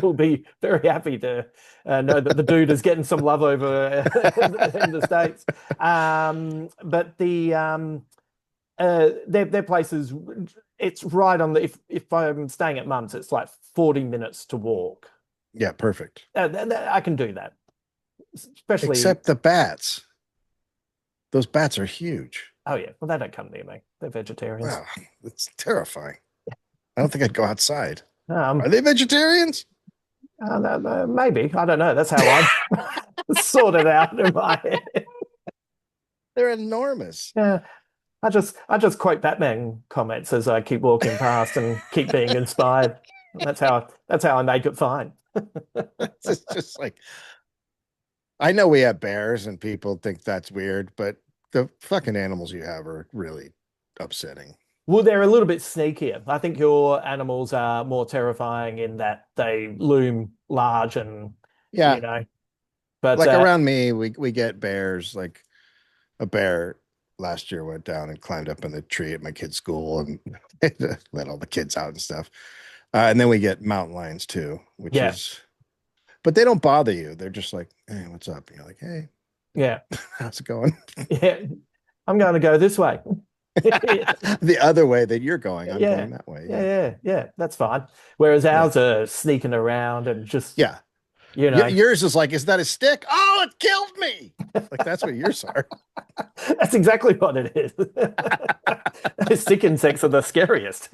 will be very happy to know that the dude is getting some love over in the States. But their place is it's right on the if I'm staying at mum's, it's like 40 minutes to walk. Yeah, perfect. I can do that, especially. Except the bats. Those bats are huge. Oh yeah, well they don't come near me. They're vegetarians. Wow, it's terrifying. I don't think I'd go outside. Um, Are they vegetarians? Maybe I don't know. That's how I sort it out in my head. They're enormous. Yeah, I just quote Batman comments as I keep walking past and keep being inspired. That's how I make it fine. It's just like I know we have bears and people think that's weird, but the fucking animals you have are really upsetting. Well, they're a little bit sneakier. I think your animals are more terrifying in that they loom large and you Yeah, know. But like around me, we get bears. Like a bear last year went down and climbed up in the tree at my kid's school and let all the kids out and stuff. And then we get mountain lions too, which yeah, is, but they don't bother you. They're just like, hey, what's up? And you're like, hey, yeah, how's it going? yeah. I'm going to go this way. The other way that you're going, I'm Yeah, going that way. yeah, Yeah. yeah, yeah. That's fine. Whereas Yeah. ours are sneaking around and just, Yeah. you know, Yours is like, is that a stick? Oh, it killed me. Like that's what yours are. that's exactly what it is. Those stick insects are the scariest.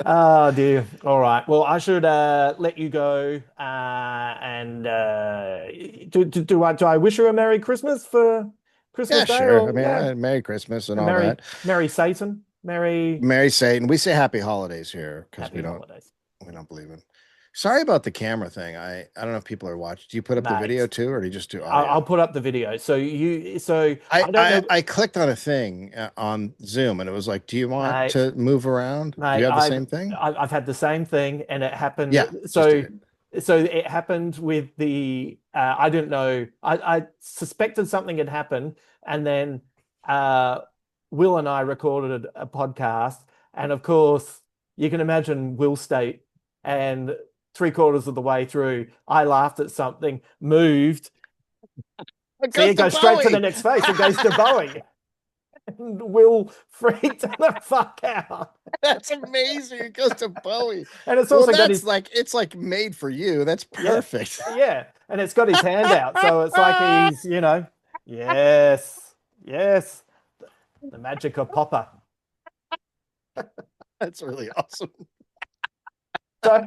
Oh dear. All right. Well, I should let you go. And do I wish her a Merry Christmas for Christmas Yeah, Day? sure. I Or mean, yeah, Merry Christmas and a all Merry that. Merry Satan, Merry Merry Satan. We say happy holidays here because Happy Holidays, we don't believe in. Sorry about the camera thing. I don't know if people are watching. Do you put up the video mate. too, or do you just do I'll audio? put up the video. So I I don't I, know, I clicked on a thing on Zoom and it was like, "Do you want mate. to move around? Do you Mate, have the I've same thing?" I've had the same thing, and it happened. Yeah, just do So it. so it happened with the I didn't know. I suspected something had happened, and then uh, Will and I recorded a podcast, and of course you can imagine Will's state. And three-quarters of the way through, I laughed at something, moved. It See, goes it to goes straight to the Bowie. next face. It goes to Bowie. And Will freaked the fuck out. That's amazing. It goes to Bowie. And it's Well, also got that's his like it's like made for you. That's Yeah. perfect. Yeah. And it's got his hand out. So it's like he's, yes, yes, the magic of Popper. That's really awesome. So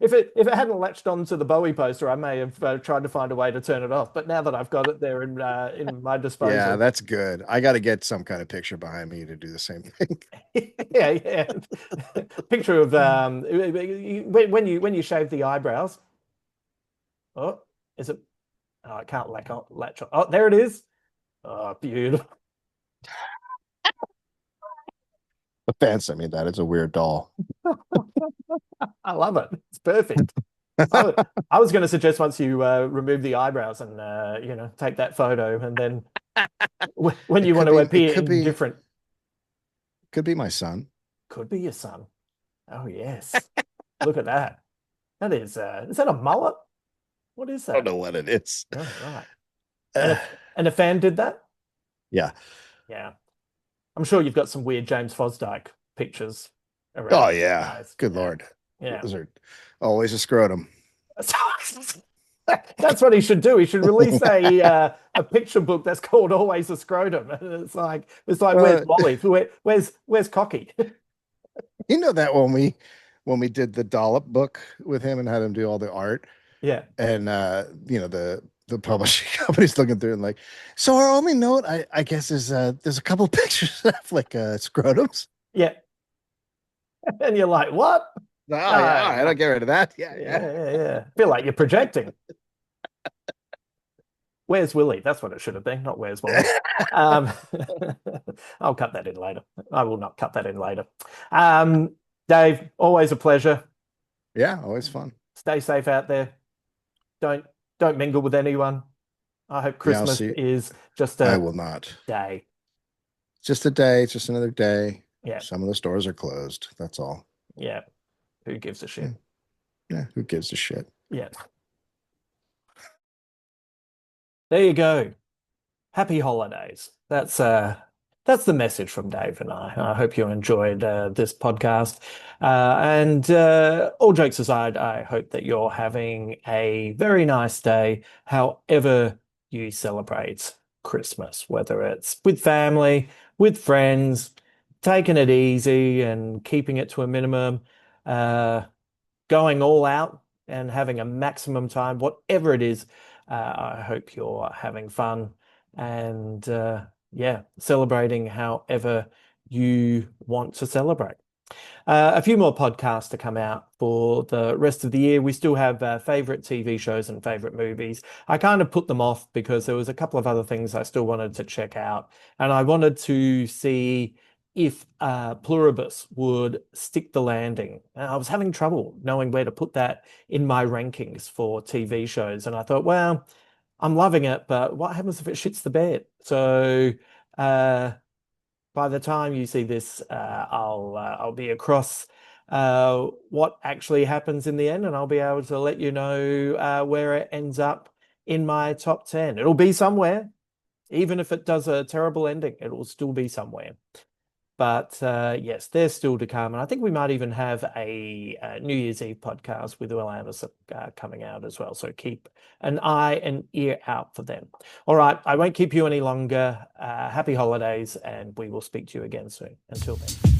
if it hadn't latched onto the Bowie poster, I may have tried to find a way to turn it off. But now that I've got it there in my Yeah, disposal, that's good. I got to get some kind of picture behind me to do the same thing. yeah, yeah. Picture of when you shave the eyebrows. Oh, is it? Oh, I can't latch on. Oh, there it is. Oh, beautiful. The fan sent me that. It's a weird doll. I love it. It's perfect. I was going to suggest once you remove the eyebrows and take that photo, and then when It you want could to be. It appear could be. indifferent, Could be my son. could be your son. Oh yes, look at that. That is that a mullet? What is I don't that? know what it is. Oh right. And Uh, a fan did that? yeah. Yeah. I'm sure you've got some weird James Fosdyke pictures Oh around. yeah. Nice. Good Yeah. Lord. Yeah. Those are always a scrotum. That's what he should do. He should release a picture book that's called Always a Scrotum. And it's like where's Uh, Wally? Where's Cocky? you know that when we did the dollop book with him and had him do all the art, Yeah. and the publishing company's looking through and like, so our only note, I guess, is there's a couple pictures of like scrotums. Yeah. And you're like, what? Oh yeah, all right, Uh, I'll get rid of that. Yeah, yeah, yeah. yeah, yeah. I feel like you're projecting. Where's Willie? That's what it should have been, not Where's Wally. Um, I'll cut that in later. I will not cut that in later. Um, Dave, always a pleasure. Yeah, always fun. Stay safe out there. Don't don't mingle with anyone. I hope Yeah, I'll Christmas see. is just I a will not. day. It's just a day. It's just another day. Yeah, Some of the stores are closed. That's all. yeah. Who gives a Yeah, shit? yeah. Who gives a shit? Yeah. There you go. Happy holidays. That's the message from Dave and I. I hope you enjoyed this podcast. And all jokes aside, I hope that you're having a very nice day, however you celebrate Christmas, whether it's with family, with friends, taking it easy and keeping it to a minimum, uh, going all out and having a maximum time, whatever it is. I hope you're having fun and yeah, celebrating however you want to celebrate. A few more podcasts to come out for the rest of the year. We still have favorite TV shows and favorite movies. I kind of put them off because there was a couple of other things I still wanted to check out, and I wanted to see if Pluribus would stick the landing. And I was having trouble knowing where to put that in my rankings for TV shows, and I thought, well, I'm loving it, but what happens if it shits the bed? So. Uh, by the time you see this, I'll be across what actually happens in the end, and I'll be able to let you know where it ends up in my top 10. It'll be somewhere, even if it does a terrible ending, it will still be somewhere. But yes, there's still to come, and I think we might even have a New Year's Eve podcast with Will Anderson coming out as well. So keep an eye and ear out for them. All right, I won't keep you any longer. Happy holidays, and we will speak to you again soon. Until then.